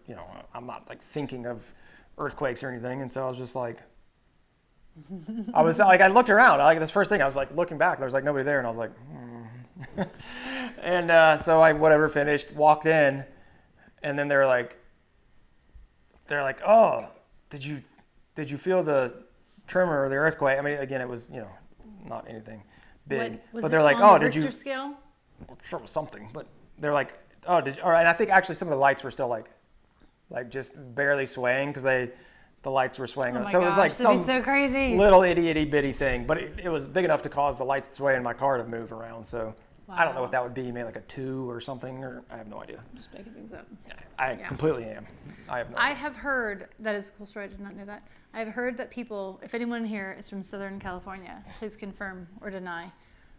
I'm not like thinking of earthquakes or anything. And so I was just like, I looked around, like this first thing, I was like looking back, there was like nobody there. And I was like, And so I finished, walked in, and then they're like, oh, did you feel the tremor or the earthquake? I mean, again, it was not anything big, but they're like, oh, did you? Richter scale? Well, sure, it was something, but they're like, oh, did you? All right, and I think actually some of the lights were still like just barely swaying, because the lights were swaying. Oh my so gosh, it was like that'd some be so crazy. little itty bitty thing, but it was big enough to cause the lights to sway in my car to move around. So. Wow. I don't know what that would be, maybe like a 2 or something, or I have no idea. I'm just making things up. I completely am. I have no idea. I have heard, that is a cool story, I did not know that. I've heard that people, if anyone here is from Southern California, please confirm or deny.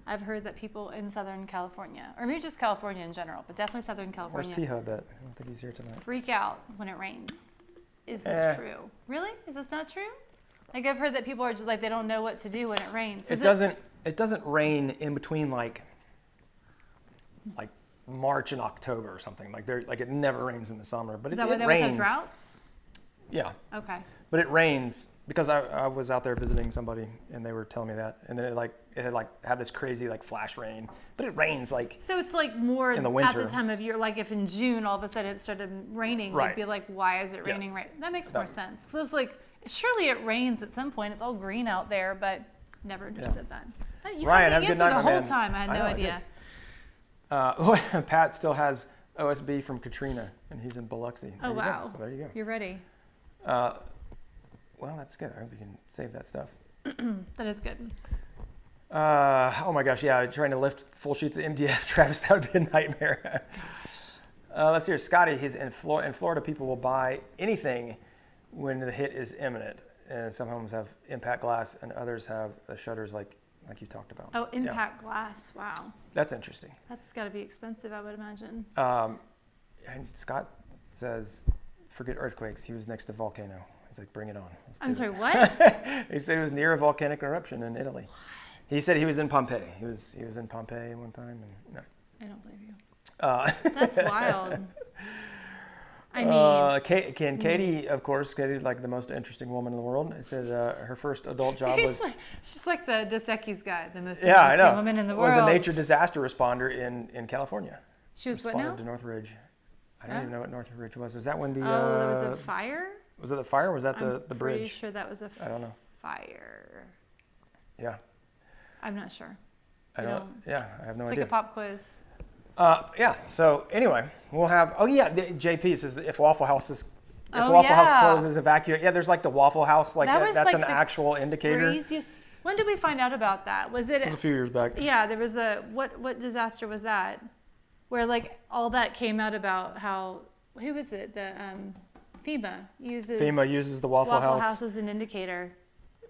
I've heard that people in Southern California, or maybe just California in general, but definitely Southern California. Where's T-Hub at? I don't think he's here tonight. Freak out when it rains. Is this true? Really? Is this not true? Like, I've heard that people are just like, they don't know what to do when it rains. It doesn't rain in between like March and October or something. Like it never rains in the summer, but is that why there rains. Was droughts? Yeah. Okay. But it rains, because I was out there visiting somebody, and they were telling me that, and then it had this crazy like flash rain, but it rains like. So it's like more in the winter. At the time of year, like if in June all of a sudden it started raining, right. You'd be like, why is it raining right? That makes more sense. So it's like, surely it rains at some point. It's all green out there, but never understood that. You Ryan, had have the a good night, answer the my whole man. time. I had no idea. Pat still has OSB from Katrina, and he's in Biloxi. Oh, wow. So there you go. You're ready. Well, that's good. I hope you can save that stuff. That is good. Oh my gosh, yeah, trying to lift full sheets of MDF, Travis, that would be a nightmare. Let's hear Scotty. He's in Florida. People will buy anything when the hit is imminent, and some homes have impact glass, and others have shutters like you talked about. Oh, impact glass. Wow. That's interesting. That's got to be expensive, I would imagine. And Scott says, forget earthquakes. He was next to a volcano. He's like, bring it on. I'm sorry, what? He said he was near a volcanic eruption in Italy. What? He said he was in Pompeii. He was in Pompeii one time. And no. I don't believe you. That's wild. I mean, Katie, of course, Katie, like the most interesting woman in the world. It said her first adult job was. She's like the Dos Equis guy, the most interesting woman in the world. Was a nature disaster responder in California. She was responded what now? to Northridge. I don't even know what Northridge was. Was that when the? Oh, there was a fire. Was it the fire? Or was that the bridge? I'm pretty sure that was I don't know. Fire. Yeah. I'm not sure. I have no idea. It's like a pop quiz. Yeah. So anyway, we'll have. Oh yeah, JP says if Waffle House closes, evacuate. Yeah, there's like the Waffle House. That's like an actual indicator. Craziest. When did we find out about that? Was it? It was a few years back. Yeah, there was what disaster was that? Where like all that came out about how who is it? The FEMA uses the Waffle House as an indicator.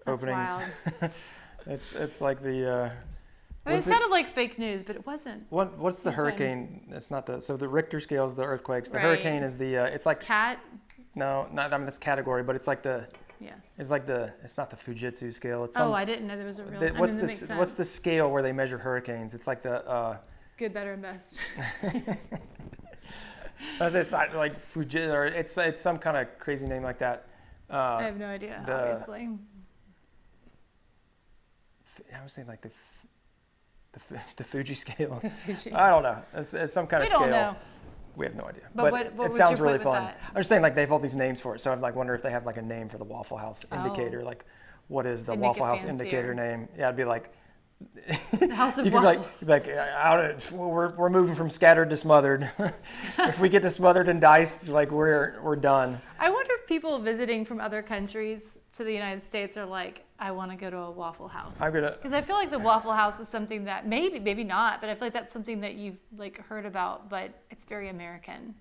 That's openings. wild. It's like the. I mean, it sounded like fake news, but it wasn't. What's the hurricane? It's not the. So the Richter scale is the earthquakes. The Right. hurricane is the. It's like. Cat. No, not. I mean, that's category, but it's like the. Yes. It's like the. It's not the Fujitsu scale. It's I didn't know there was a real. what's that the makes sense. What's the scale where they measure hurricanes? It's like the. Good, better, and best. It's not like Fuji, or it's some kind of crazy name like that. I have no idea. Obviously. I was saying like the Fuji scale. The Fuji. I don't know. It's some kind of scale. We don't know. We have no idea. But But what it was sounds your really point with fun. that? I'm just saying like they have all these names for it. So I like wonder if they have like a name for the Waffle House indicator. Oh. Like what is the They make Waffle it House fancier. indicator name? Yeah, it'd be like. The House of You could Waffles. we're moving from scattered to smothered. If we get to smothered and diced, like we're done. I wonder if people visiting from other countries to the United States are like, I want to go to a Waffle House. Because I feel like the Waffle House is something that maybe not, but I feel like that's something that you've like heard about, but it's very American,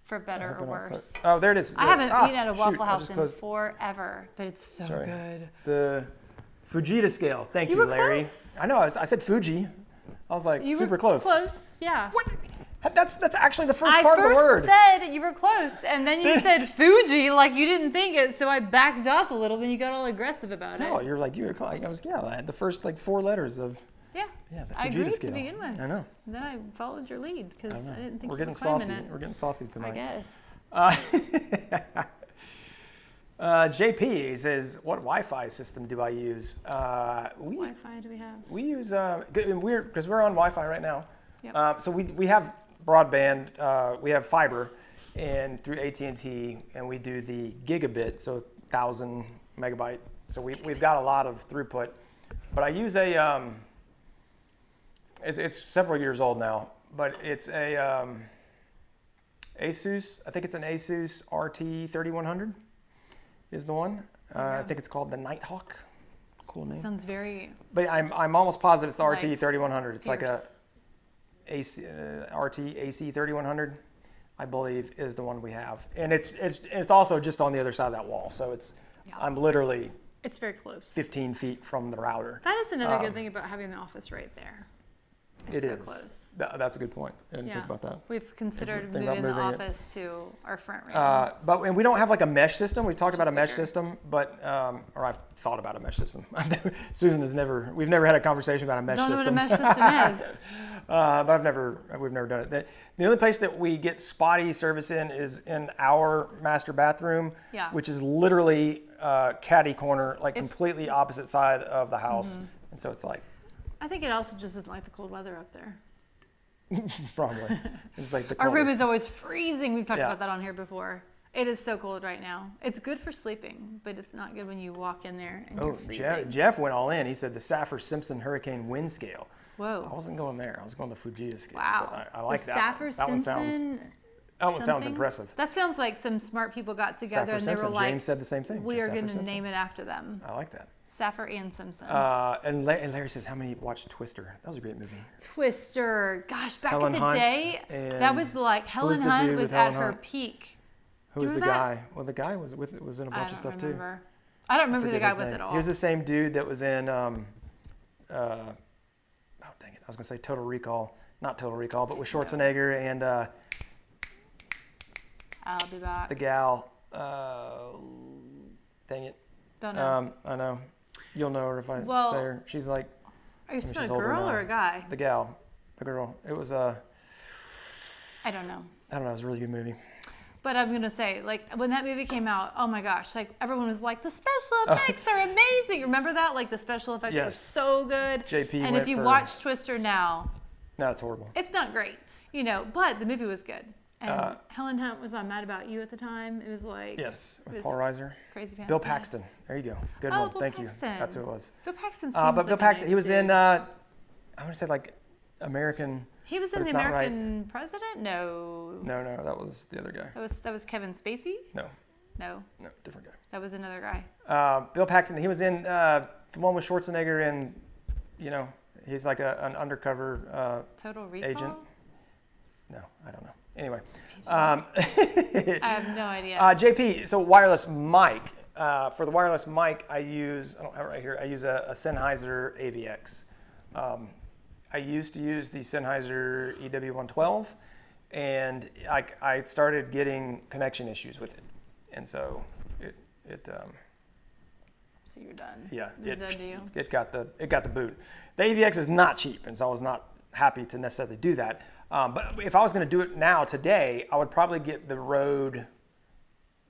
for better or worse. Oh, there it is. I haven't eaten at a Waffle I House just in closed- forever, but it's so Sorry. good. The Fujita scale. Thank You you, were Larry. close. I know. I said Fuji. I was like You super were close. Close, yeah. What? That's actually the first I part of the word. first said you were close, and then you said Fuji like you didn't think it, so I backed off a little. Then you got all aggressive about No, it. you're like you were. I was I had the first like 4 letters of Yeah, the I Fujita agreed scale. to begin with. I know. Then I followed your lead because I didn't think We're you getting were claiming saucy. it. We're getting saucy I tonight. guess. JP says, "What Wi-Fi system do I use?" We Wi-Fi do we have? we use because we're on Wi-Fi right now. Yep. So we have broadband. We have fiber, and through AT&T, and we do the gigabit, so 1,000 megabyte. So we've got a lot of throughput. But I use a it's several years old now, but it's a Asus. I think it's an Asus RT3100 is the one. I think it's called the Nighthawk. Cool name. Sounds very. But I'm almost positive it's the Like RT3100. It's like a fierce. RT AC3100, I believe, is the one we have, and it's also just on the other side of that wall. So I'm literally It's very close. 15 feet from the router. That is another good thing about having the office right there. It's It so is. close. That's a good point. I didn't Yeah. think about that. We've considered Think about moving the moving it. office to our front room. And we don't have like a mesh system. We've talked about a mesh bigger. system, but or I've thought about a mesh system. Susan we've never had a conversation about a mesh Don't know what a system. mesh system is. But we've never done it. The only place that we get spotty service in is in our master bathroom, Yeah. which is literally catty corner, like completely opposite side of the house. And so it's like, I think it also just isn't like the cold weather up there. probably, it's like the Our room coldest. is always freezing. We've talked Yeah. about that on here before. It is so cold right now. It's good for sleeping, but it's not good when you walk in there and you're Oh, freezing. Jeff went all in. He said the Saffir-Simpson hurricane wind scale. I Whoa. wasn't going there. I was going the Fujita scale. Wow. But I like the that. That one sounds. Saffir-Simpson That one sounds something? impressive. That sounds like some smart people got together and they were Saffir-Simpson. like, James said the same thing. we just are going to Saffir-Simpson. name it after them. I like that. Saffir and Simpson. And Larry says, how many watched Twister? That was a great movie. Twister. Gosh, back Helen in the Hunt day, and that was like Helen the Hunt dude was with at Helen her Hunt? peak. Who was the remember that? guy? Well, the guy was in a bunch of stuff remember. I don't remember who the forget guy his was name. at all. He was the same dude that was in. Oh dang it! I was gonna say Total Recall, not Total Recall, but with Schwarzenegger and I'll be back. the gal. Dang it! Don't know. I know. You'll know her if I Well, say her. She's like Are you she's talking a older girl now. or a guy? the gal, the girl. It was I don't know. I don't know. It was a really good movie. But I'm gonna say, like, when that movie came out, oh my gosh, like everyone was like, the special effects are amazing. Remember that? Like the special effects were Yes. so good. JP and went if you for- watch Twister now, No, it's horrible. it's not great, but the movie was good. And Helen Hunt was on Mad About You at the time. It was like Yes, it with was Paul Reiser. Crazy pants. Bill Paxton. There you go. Good Oh, one. Bill Thank Paxton. you. That's who it was. Bill Paxton seems But like Bill a Paxton, nice he was in. dude. I want to say like American. He was but in The it's not right. American President? No. No, that was the other guy. That was Kevin Spacey? No, No. different guy. That was another guy. Bill Paxton. He was in the one with Schwarzenegger, and he's like an undercover Total Recall? agent. No, I don't know. Anyway. I have no idea. JP, so wireless mic. For the wireless mic, I don't have it right here, I use a Sennheiser AVX. I used to use the Sennheiser EW112, and I started getting connection issues with it. And so so you're done. Yeah, it done to you? It got the boot. The AVX is not cheap, and so I was not happy to necessarily do that. But if I was going to do it now today, I would probably get the Rode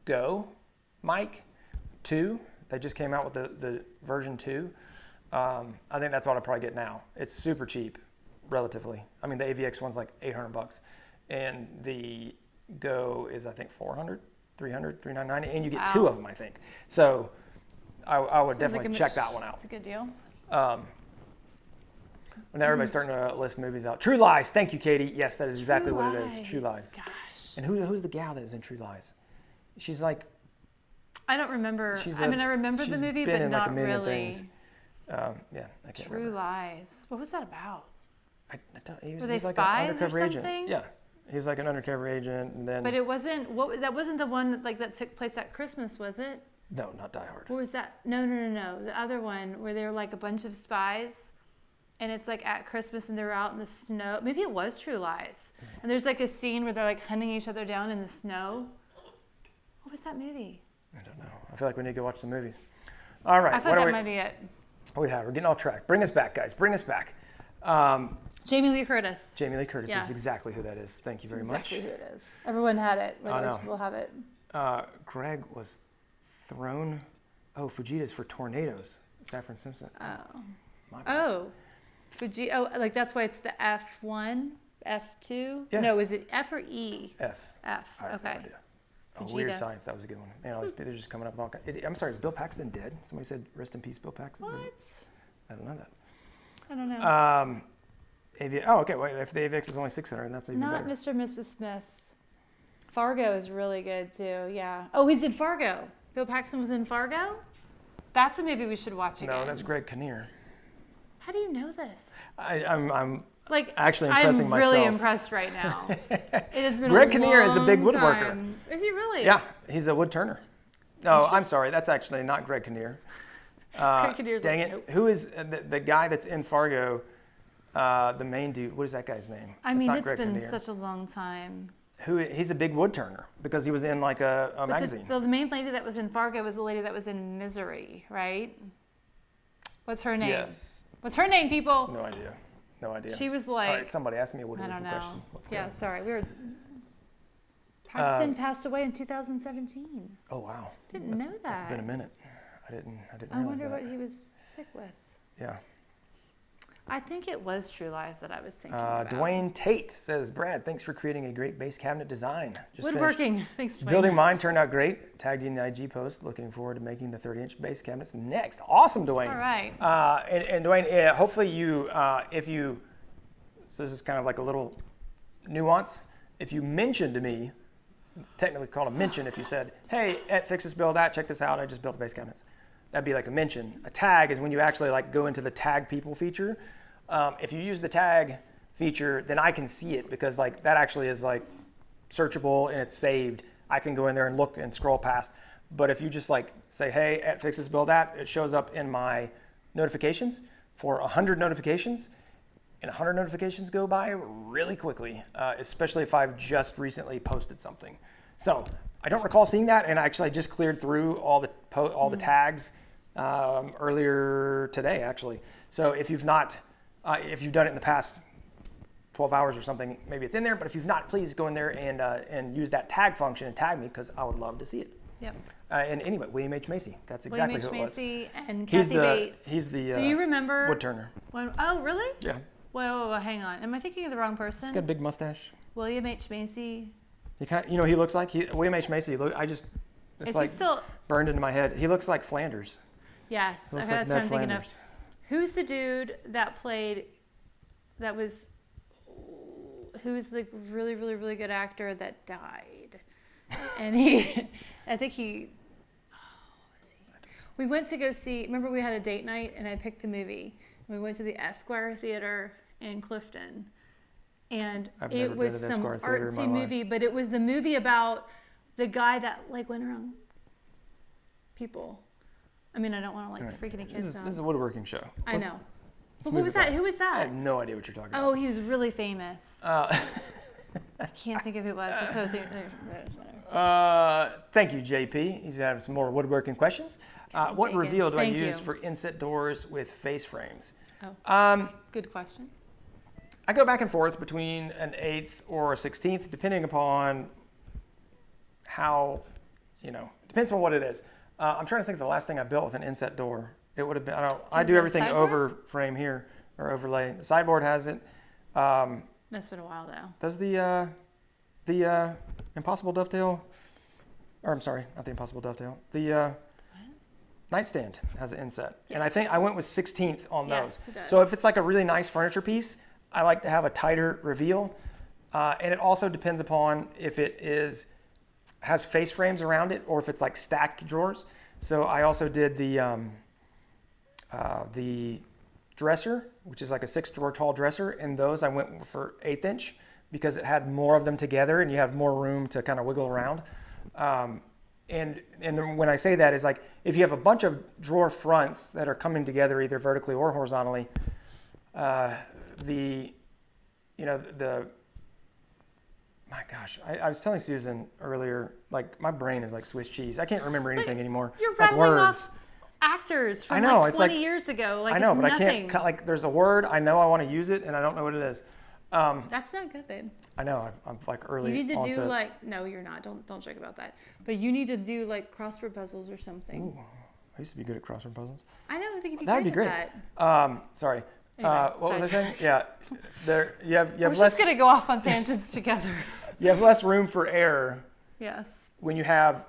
Go mic 2. They just came out with the version 2. I think that's what I'd probably get now. It's super cheap, relatively. I mean, the AVX one's like $800, and the Go is I think $400, $300, $399, and you get 2 of them, I think. So I would definitely check that one out. It's a good deal. Now everybody's starting to list movies out. True Lies. Thank you, Katie. Yes, that is exactly what it is. True Lies. Gosh. And who's the gal that is in True Lies? She's like. I don't remember. I remember the movie, but not really. Yeah, I can't remember. True Lies. What was that about? Were they like spies an or undercover something? agent. Yeah, he was like an undercover agent, and then. But it wasn't. That wasn't the one that took place at Christmas, was it? No, not Die Hard. What was that? No. The other one where they were like a bunch of spies. And it's like at Christmas and they're out in the snow. Maybe it was True Lies. And there's like a scene where they're like hunting each other down in the snow. What was that movie? I don't know. I feel like we need to go watch some movies. All right. I thought that might be it. We're getting off track. Bring us back, guys. Bring us back. Jamie Lee Curtis. Jamie Lee Curtis is exactly who that is. Thank you very much. Exactly who it is. Everyone had it. We'll have it. Greg was thrown. Oh, Fujita's for tornadoes. Saffron Simpson. Oh. Oh. Like that's why it's the F1, F2? Yeah. No, is it F or E? F. F, I have okay. no idea. Oh, Weird Science, that was a good one. Man, they're just coming up with all kinds. I'm sorry, is Bill Paxton dead? Somebody said, rest in peace, Bill Paxton. What? I don't know that. I don't know. Okay, wait, if the AVX is only 600, that's even better. Not Mr. and Mrs. Smith. Fargo is really good too, yeah. Oh, he's in Fargo. Bill Paxton was in Fargo? That's a movie we should watch again. No, that's Greg Kinnear. How do you know this? I'm like actually impressing myself. I'm really impressed right now. It has been Greg a Kinnear is a big long woodworker. time. Is he really? Yeah, he's a wood turner. No, I'm sorry, that's actually not Greg Kinnear. Greg Kinnear's dang like, it. nope. Who is the guy that's in Fargo, the main dude? What is that guy's name? I mean, it's Greg been Kinnear. such a long time. He's a big wood turner because he was in like a magazine. The main lady that was in Fargo was the lady that was in Misery, right? What's her name? Yes. What's her name, people? No idea. She was like. All right, somebody asked me a woodworking I don't know. question. Let's go. Sorry. Paxton passed away in 2017. Oh wow. Didn't know that. That's been a minute. I didn't realize that. I wonder what he was sick with. Yeah. I think it was True Lies that I was thinking about. Dwayne Tate says, Brad, thanks for creating a great base cabinet design. Just Woodworking. Thanks, Dwayne. Building mine turned out great. Tagged you in the IG post. Looking forward to making the 30-inch base cabinets next. Awesome, Dwayne. All right. And Dwayne, hopefully so this is kind of like a little nuance. If you mentioned to me, it's technically called a mention if you said, hey, at Fix This Build That, check this out, I just built the base cabinets. That'd be like a mention. A tag is when you actually like go into the tag people feature. If you use the tag feature, then I can see it because like that actually is like searchable and it's saved. I can go in there and look and scroll past. But if you just like say, hey, at Fix This Build That, it shows up in my notifications for 100 notifications. And 100 notifications go by really quickly, especially if I've just recently posted something. So I don't recall seeing that, and actually I just cleared through all the tags earlier today, actually. So if you've not, if you've done it in the past 12 hours or something, maybe it's in there. But if you've not, please go in there and use that tag function and tag me because I would love to see it. Yep. And anyway, William H. Macy. That's exactly who it was. William H. Macy and Kathy Bates. He's the Do you remember wood turner. Oh, really? Yeah. Whoa, hang on. Am I thinking of the wrong person? He's got a big mustache. William H. Macy. He kind of, he looks like William H. Macy. It's like burned into my head. He looks like Flanders. Yes, He looks okay, like that's what Ned I'm thinking of. Flanders. Who's the dude that played? Who's the really, really, really good actor that died? And I think he. What was he? We went to go see. Remember, we had a date night, and I picked a movie. We went to the Esquire Theater in Clifton, and I've never it been was to this some car theater in my artsy movie, but it was the movie about the guy that like went around people. I mean, I don't want to like freak any kids out. This is a woodworking show. I know. But what was that? Who was I that? have no idea what you're talking about. Oh, he was really famous. I can't think of who it was. Thank you, JP. He's having some more woodworking questions. What reveal do I use for inset doors with face frames? Good question. I go back and forth between an 1/8 or a 1/16, depending upon how, depends on what it is. I'm trying to think of the last thing I built with an inset door. It would have been, I do everything over frame here, or overlay. The sideboard has it. That's been a while though. Does the Impossible Dovetail, or I'm sorry, not the Impossible Dovetail, the nightstand has an inset. Yes. And I think I went with 1/16 on those. It does. So if it's like a really nice furniture piece, I like to have a tighter reveal. And it also depends upon if it has face frames around it or if it's like stacked drawers. So I also did the dresser, which is like a 6-drawer tall dresser. And those I went for 1/8 inch because it had more of them together and you have more room to kind of wiggle around. And then when I say that is like, if you have a bunch of drawer fronts that are coming together either vertically or horizontally, my gosh, I was telling Susan earlier, like my brain is like Swiss cheese. I can't remember anything anymore. You're like rattling words. off actors from I know, like it's 20 like, years ago. Like I know, it's but nothing. I can't, like there's a word, I know I want to use it and I don't know what it is. That's not good, babe. I know, I'm like early You need to onset. do like, no, you're not. Don't joke about that. But you need to do like crossword puzzles or something. Ooh, I used to be good at crossword puzzles. I know, I think you'd be That would be great. Sorry. Anyway, what was I saying? Yeah, you have We're less. just gonna go off on tangents together. You have less room for error. Yes. When you have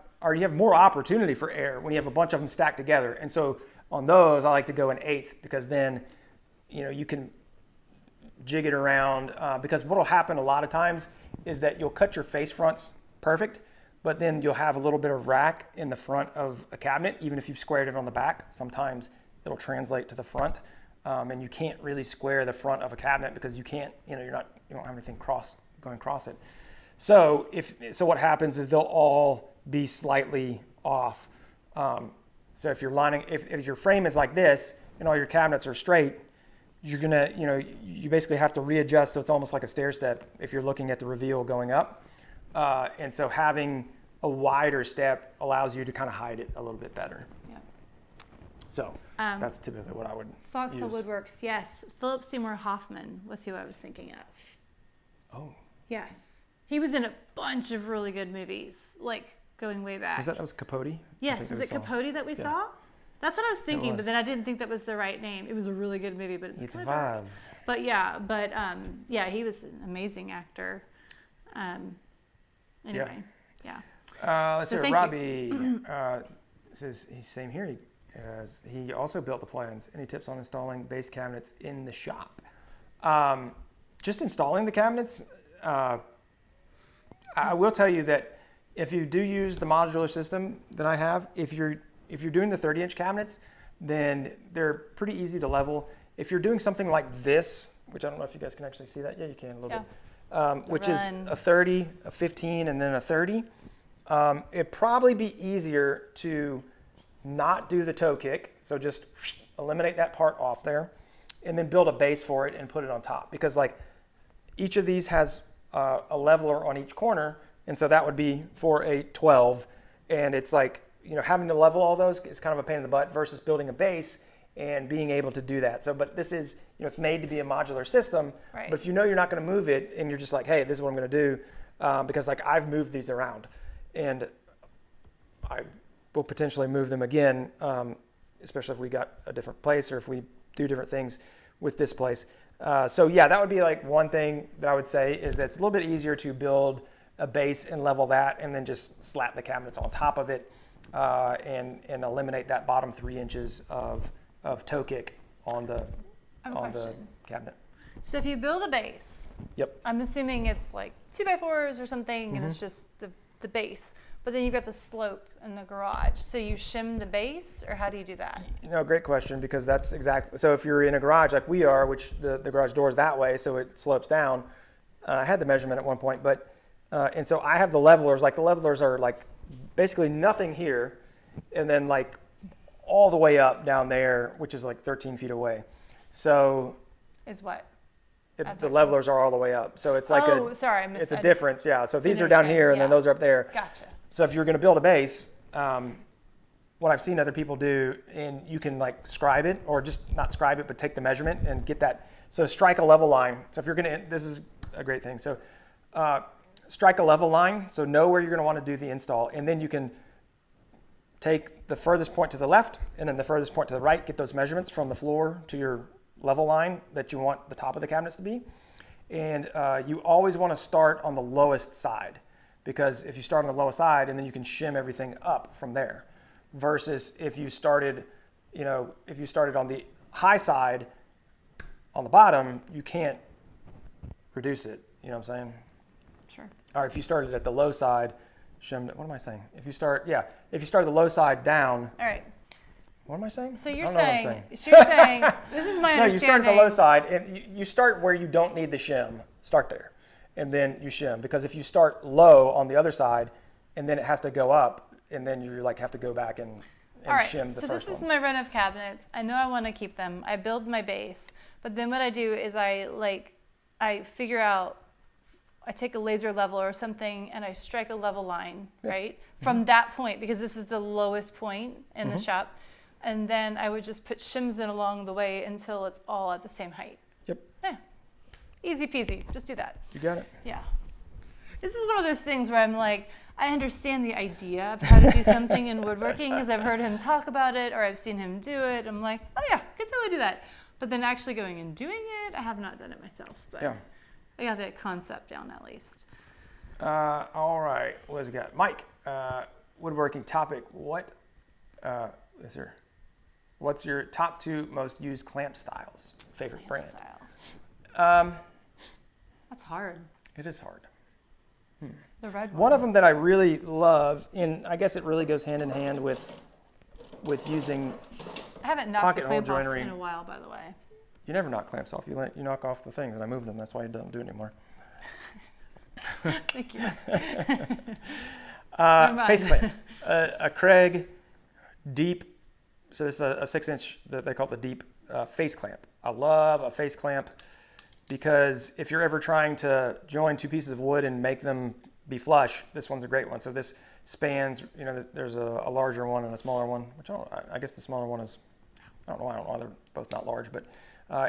more opportunity for error when you have a bunch of them stacked together. And so on those, I like to go an 1/8 because then, you can jig it around. Because what will happen a lot of times is that you'll cut your face fronts perfect, but then you'll have a little bit of rack in the front of a cabinet, even if you've squared it on the back. Sometimes it'll translate to the front, and you can't really square the front of a cabinet because you can't, you don't have anything going across it. So what happens is they'll all be slightly off. So if if your frame is like this and all your cabinets are straight, you're gonna, you basically have to readjust so it's almost like a stair step if you're looking at the reveal going up. And so having a wider step allows you to kind of hide it a little bit better. Yeah. So that's typically what I would Foxhole use. Woodworks, yes. Philip Seymour Hoffman was who I was thinking of. Oh. Yes. He was in a bunch of really good movies, like going way back. That was Capote? Yes, was it Capote that we saw? That's what I was thinking, was. but then I didn't think that was the right name. It was a really good movie, but it's It kind of dark. was. But he was an amazing actor. Anyway, yeah. Let's see. thank Robbie says he's same here. He also built the plans. Any tips on installing base cabinets in the shop? Just installing the cabinets. I will tell you that if you do use the modular system that I have, if you're doing the 30-inch cabinets, then they're pretty easy to level. If you're doing something like this, which I don't know if you guys can actually see that. Yeah, you can a little bit. Which is a 30, a 15, and then a 30. It'd probably be easier to not do the toe kick, so just eliminate that part off there, and then build a base for it and put it on top. Because like each of these has a leveler on each corner, and so that would be for a 12. And it's like, having to level all those is kind of a pain in the butt versus building a base and being able to do that. So, but this is, it's made to be a modular system. Right. But if you're not going to move it, and you're just like, hey, this is what I'm going to do, because like I've moved these around, and I will potentially move them again, especially if we got a different place or if we do different things with this place. So yeah, that would be like one thing that I would say is that it's a little bit easier to build a base and level that, and then just slap the cabinets on top of it, and eliminate that bottom 3 inches of toe kick on the cabinet. So if you build a base, Yep. I'm assuming it's like 2x4s or something, and it's just the base. But then you've got the slope in the garage. So you shim the base, or how do you do that? Great question, because that's exactly, so if you're in a garage like we are, which the garage door is that way, so it slopes down, I had the measurement at one point, but and so I have the levelers. Like the levelers are like basically nothing here, and then like all the way up down there, which is like 13 feet away. So is what? The levelers are all the way up. So it's like it's a difference. Yeah. So these are down here, and then those are up there. Gotcha. So if you're going to build a base, what I've seen other people do, and you can like scribe it, or just not scribe it, but take the measurement and get that. So strike a level line. So if you're going to, this is a great thing. So strike a level line. So know where you're going to want to do the install, and then you can take the furthest point to the left and then the furthest point to the right, get those measurements from the floor to your level line that you want the top of the cabinets to be. And you always want to start on the lowest side, because if you start on the lowest side, and then you can shim everything up from there, versus if you started, if you started on the high side on the bottom, you can't reduce it. You know what I'm saying? Sure. Or if you started at the low side, shim, what am I saying? If you start the low side down. All right. What am I saying? So you're saying, this is my understanding. No, you start at the low side, and you start where you don't need the shim. Start there, and then you shim. Because if you start low on the other side, and then it has to go up, and then you like have to go back and shim the first ones. So this is my run of cabinets. I know I want to keep them. I build my base, but then what I do is I figure out. I take a laser level or something, and I strike a level line, right? From that point, because this is the lowest point in the shop. And then I would just put shims in along the way until it's all at the same height. Yep. Yeah. Easy peasy. Just do that. You got it. Yeah. This is one of those things where I'm like, I understand the idea of how to do something in woodworking because I've heard him talk about it or I've seen him do it. I'm like, oh yeah, I could totally do that. But then actually going and doing it, I have not done it myself. But yeah. I got that concept down at least. All right. What has we got? Mike, woodworking topic. What is there? What's your top 2 most used clamp styles? Favorite brand? That's hard. It is hard. The red one of them that I really love, and I guess it really goes hand in hand with using I haven't knocked pocket the hole clamp off joinery in a while, by the way. You never knock clamps off. You knock off the things, and I moved them. That's why you don't do it anymore. Thank you. Face clamps. A Craig deep. So this is a 6-inch that they call it the deep face clamp. I love a face clamp because if you're ever trying to join 2 pieces of wood and make them be flush, this one's a great one. So this spans. There's a larger one and a smaller one. Which I guess the smaller one is. I don't know. They're both not large, but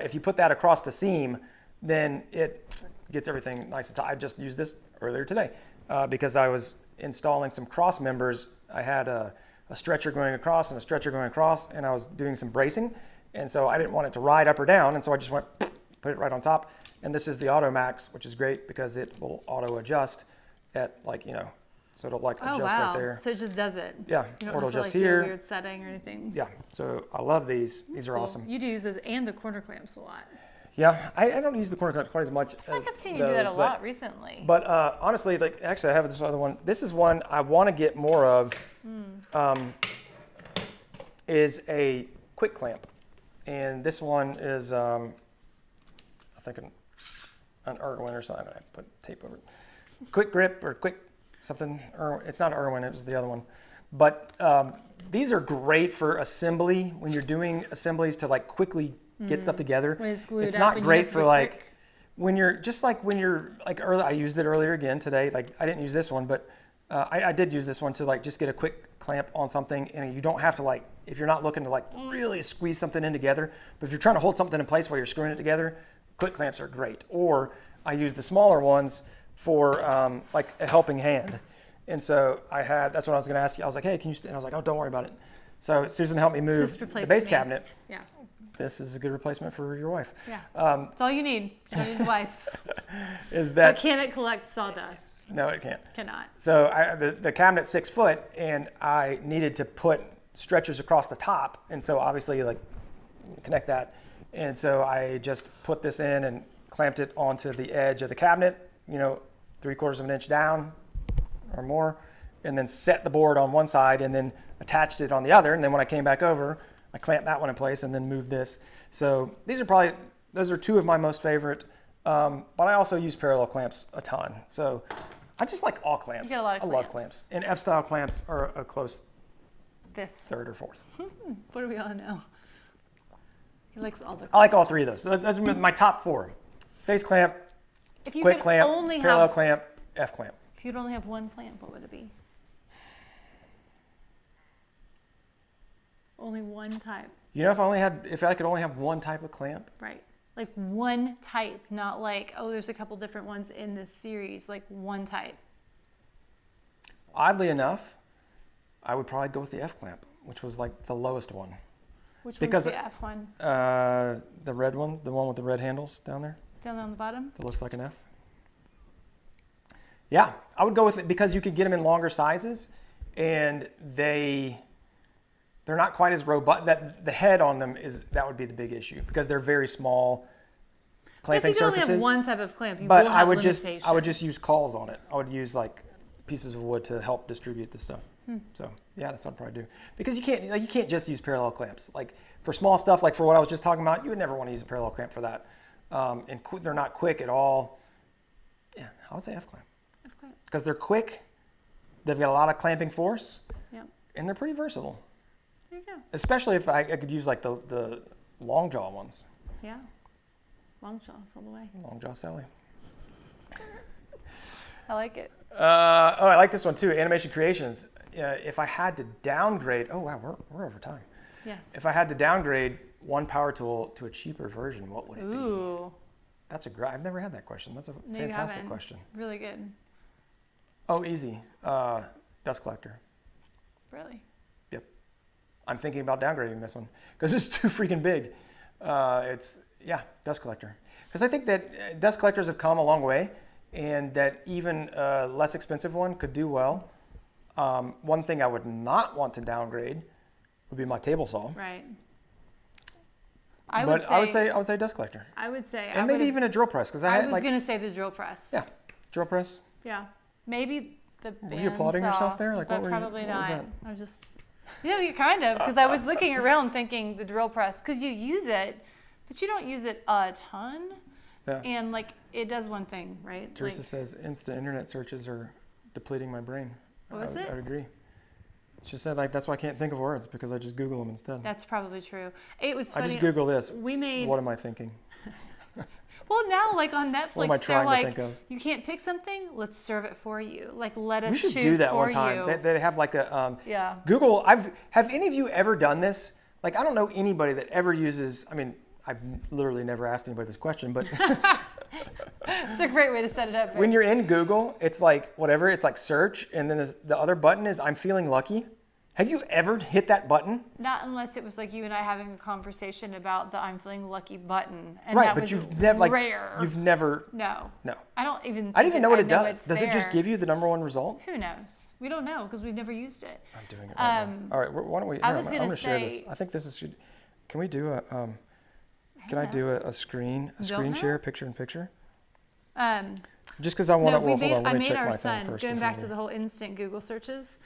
if you put that across the seam, then it gets everything nice and tight. I just used this earlier today because I was installing some cross members. I had a stretcher going across and a stretcher going across, and I was doing some bracing, and so I didn't want it to ride up or down, and so I just went, put it right on top. And this is the Auto Max, which is great because it will auto adjust at so it'll adjust right there. So it just does it. Yeah, you don't or it'll have to adjust do here. a weird setting or anything. Yeah, so I love these. These are cool. awesome. You do use those and the corner clamps a lot. Yeah, I don't use the corner clamps quite as much. I feel like I've seen you do that a lot recently. But honestly, actually, I have this other one. This is one I want to get more of. Is a quick clamp, and this one is I think an Irwin or something. I put tape over it. Quick grip or quick something. It's not Irwin. It was the other one. But these are great for assembly when you're doing assemblies to quickly get stuff together. When it's glued it's up, not great for quick. when you're early. I used it earlier again today. I didn't use this one, but I did use this one to just get a quick clamp on something, and you don't have to if you're not looking to really squeeze something in together. But if you're trying to hold something in place while you're screwing it together, quick clamps are great. Or I use the smaller ones for a helping hand. And so that's what I was going to ask you. I was like, hey, can you? And I was like, oh, don't worry about it. So Susan helped me move the base cabinet. Yeah. This is a good replacement for your wife. Yeah. That's all you need. You don't need a wife. But can it collect sawdust? No, it can't. Cannot. So the cabinet's 6 foot, and I needed to put stretchers across the top, and so obviously connect that. And so I just put this in and clamped it onto the edge of the cabinet, 3/4 of an inch down or more, and then set the board on one side and then attached it on the other. And then when I came back over, I clamped that one in place and then moved this. So those are 2 of my most favorite. But I also use parallel clamps a ton. So I just like all clamps. You got a lot of I love clamps. And F-style clamps are a close third or fourth. What do we all know? He likes all the clamps. I like all three of those. So those are my top 4. Face clamp, If you quick could clamp, only parallel have, clamp, F clamp. if you'd only have one clamp, what would it be? Only one type. You know, if I could only have one type of clamp, Right. Like one type, not like, oh, there's a couple different ones in this series, like one type. oddly enough, I would probably go with the F clamp, which was like the lowest one. Which one's the F one? The red one, the one with the red handles down there. Down on the bottom? That looks like an F. Yeah, I would go with it because you could get them in longer sizes, and they're not quite as robust. That the head on them that would be the big issue because they're very small clamping surfaces. If you only have one type of clamp, you but will have limitations. I would just use cauls on it. I would use like pieces of wood to help distribute the stuff. So yeah, that's what I'd probably do. Because you can't just use parallel clamps. Like for small stuff, like for what I was just talking about, you would never want to use a parallel clamp for that. And they're not quick at all. Yeah, I would say F clamp. F clamp. Because they're quick, they've got a lot of clamping force, and they're pretty versatile. There you go. Especially if I could use like the long jaw ones. Yeah. Long jaws all the way. Long jaw Sally. I like it. I like this one too. Animation Creations. If I had to downgrade, oh wow, we're over time. Yes. If I had to downgrade one power tool to a cheaper version, what would it be? Ooh. That's I've never had that question. That's a No, fantastic question. Really good. Oh, easy. Dust collector. Really? Yep. I'm thinking about downgrading this one because it's too freaking big. Dust collector. Because I think that dust collectors have come a long way, and that even a less expensive one could do well. One thing I would not want to downgrade would be my table saw. Right. I would say dust collector. I would say. And maybe even a drill press because I was going to say the drill press. Yeah, drill press. Yeah. Maybe the bandsaw. Were you applauding yourself there? Like, but what probably what not. was that? I was just. You kind of, because I was looking around thinking the drill press, because you use it, but you don't use it a ton. Yeah. And like it does one thing, right? Teresa says instant internet searches are depleting my brain. What was it? I would agree. She said like that's why I can't think of words because I just Google them instead. That's probably true. It was funny. I just Google this. What am I thinking? Well, now like on Netflix, they're like, you can't pick something. Let's serve it for you. Like let us choose for you. We should do that one time. They have like a Google. Have any of you ever done this? Like I don't know anybody that ever uses. I mean, I've literally never asked anybody this question, but it's a great way to set it up. When you're in Google, it's like whatever. It's like search, and then the other button is I'm feeling lucky. Have you ever hit that button? Not unless it was like you and I having a conversation about the I'm feeling lucky button. And right, that but was you've never rare. You've never. No. No. I don't even know what it does. Does it just give you the number one result? Who knows? We don't know because we've never used it. I'm doing it right now. All right, why don't we? I'm going to share this. I think this is. Can we do a? Can I do a screen share, picture in picture? Just because I want to. Hold on, let me check my thing first. Going back to the whole instant Google searches.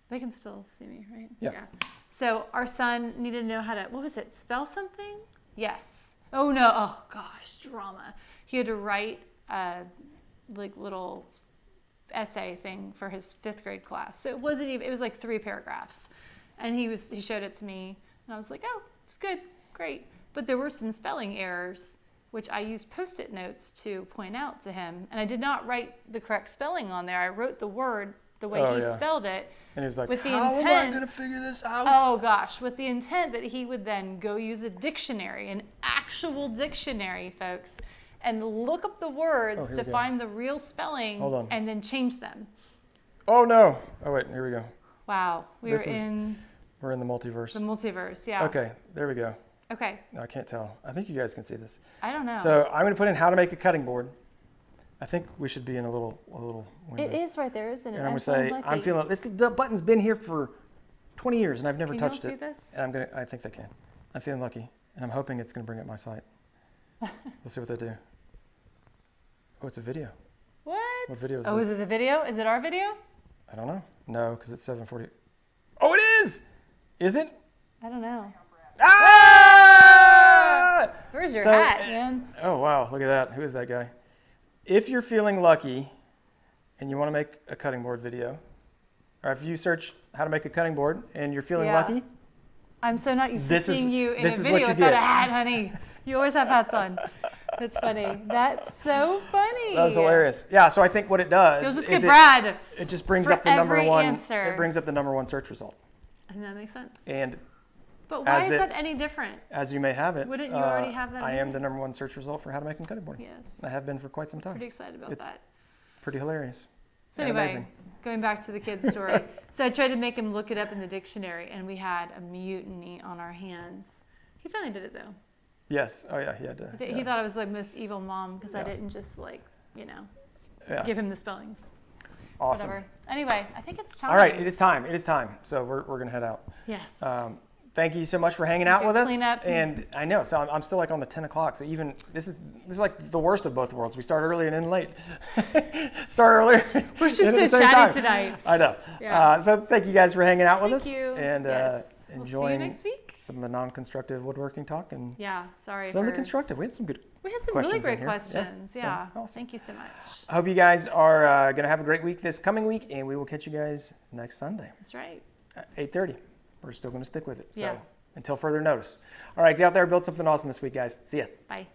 They can still see me, right? Yeah. So our son needed to know how to, what was it, spell something? Yes. Oh no, oh gosh, drama. He had to write a like little essay thing for his 5th grade class. So it was like 3 paragraphs. And he showed it to me and I was like, oh, it's good, great. But there were some spelling errors, which I used Post-it notes to point out to him. And I did not write the correct spelling on there. I wrote the word the way he spelled it. And he was like, with the how intent, am I going to figure this out? Oh gosh, with the intent that he would then go use a dictionary, an actual dictionary, folks, and look up the words to find the real spelling and then change them. Oh no. Oh wait, here we go. Wow. We're in the multiverse. The multiverse, yeah. Okay, there we go. Okay. No, I can't tell. I think you guys can see this. I don't know. So I'm going to put in how to make a cutting board. I think we should be in a little window. It is right there, isn't it? And I'm going to say, I'm feeling this. The button's been here for 20 years and I've never touched it. Can you see this? And I think they can. I'm feeling lucky, and I'm hoping it's going to bring up my site. Let's see what they do. Oh, it's a video. What? What video is this? Oh, is it the video? Is it our video? I don't know. No, because it's 7:40. Oh, it is. Is it? I don't know. Ah! Where's your hat, man? Oh, wow. Look at that. Who is that guy? If you're feeling lucky and you want to make a cutting board video, or if you search how to make a cutting board and you're feeling lucky. I'm so not used to seeing you in a this is what video you without get. a hat, honey. You always have hats on. That's funny. That's so funny. That was hilarious. Yeah, so I think what it does You'll just is get Brad. it just brings for up the number every one. answer. It brings up the number one search result. I think that makes sense. And but why is that any different? As you may have it. Wouldn't you already have that? I am the number one search result for how to make a cutting board. Yes. I have been for quite some time. Pretty excited about that. Pretty hilarious. So anyway, going back to the kid's story. So I tried to make him look it up in the dictionary, and we had a mutiny on our hands. He finally did it though. Yes. Oh yeah, he had to. He thought I was the most evil mom because I didn't just give him the spellings. Awesome. Whatever. Anyway, I think it's time. All right, it is time. It is time. So we're gonna head out. Yes. Thank you so much for hanging out with us. Clean up. And I know, so I'm still like on the 10 o'clock. So even this is like the worst of both worlds. We start early and end late. Start earlier. We're just so chatty tonight. I know. Yeah. So thank you guys for hanging out with us. Thank you. And enjoying we'll see you next week. Some of the non-constructive woodworking talk and sorry. some of the constructive. We had some really great questions. Yeah. So, awesome. Thank you so much. I hope you guys are going to have a great week this coming week, and we will catch you guys next Sunday. That's right. At 8:30. We're still going to stick with it. So yeah. until further notice. All right, get out there, build something awesome this week, guys. See ya. Bye.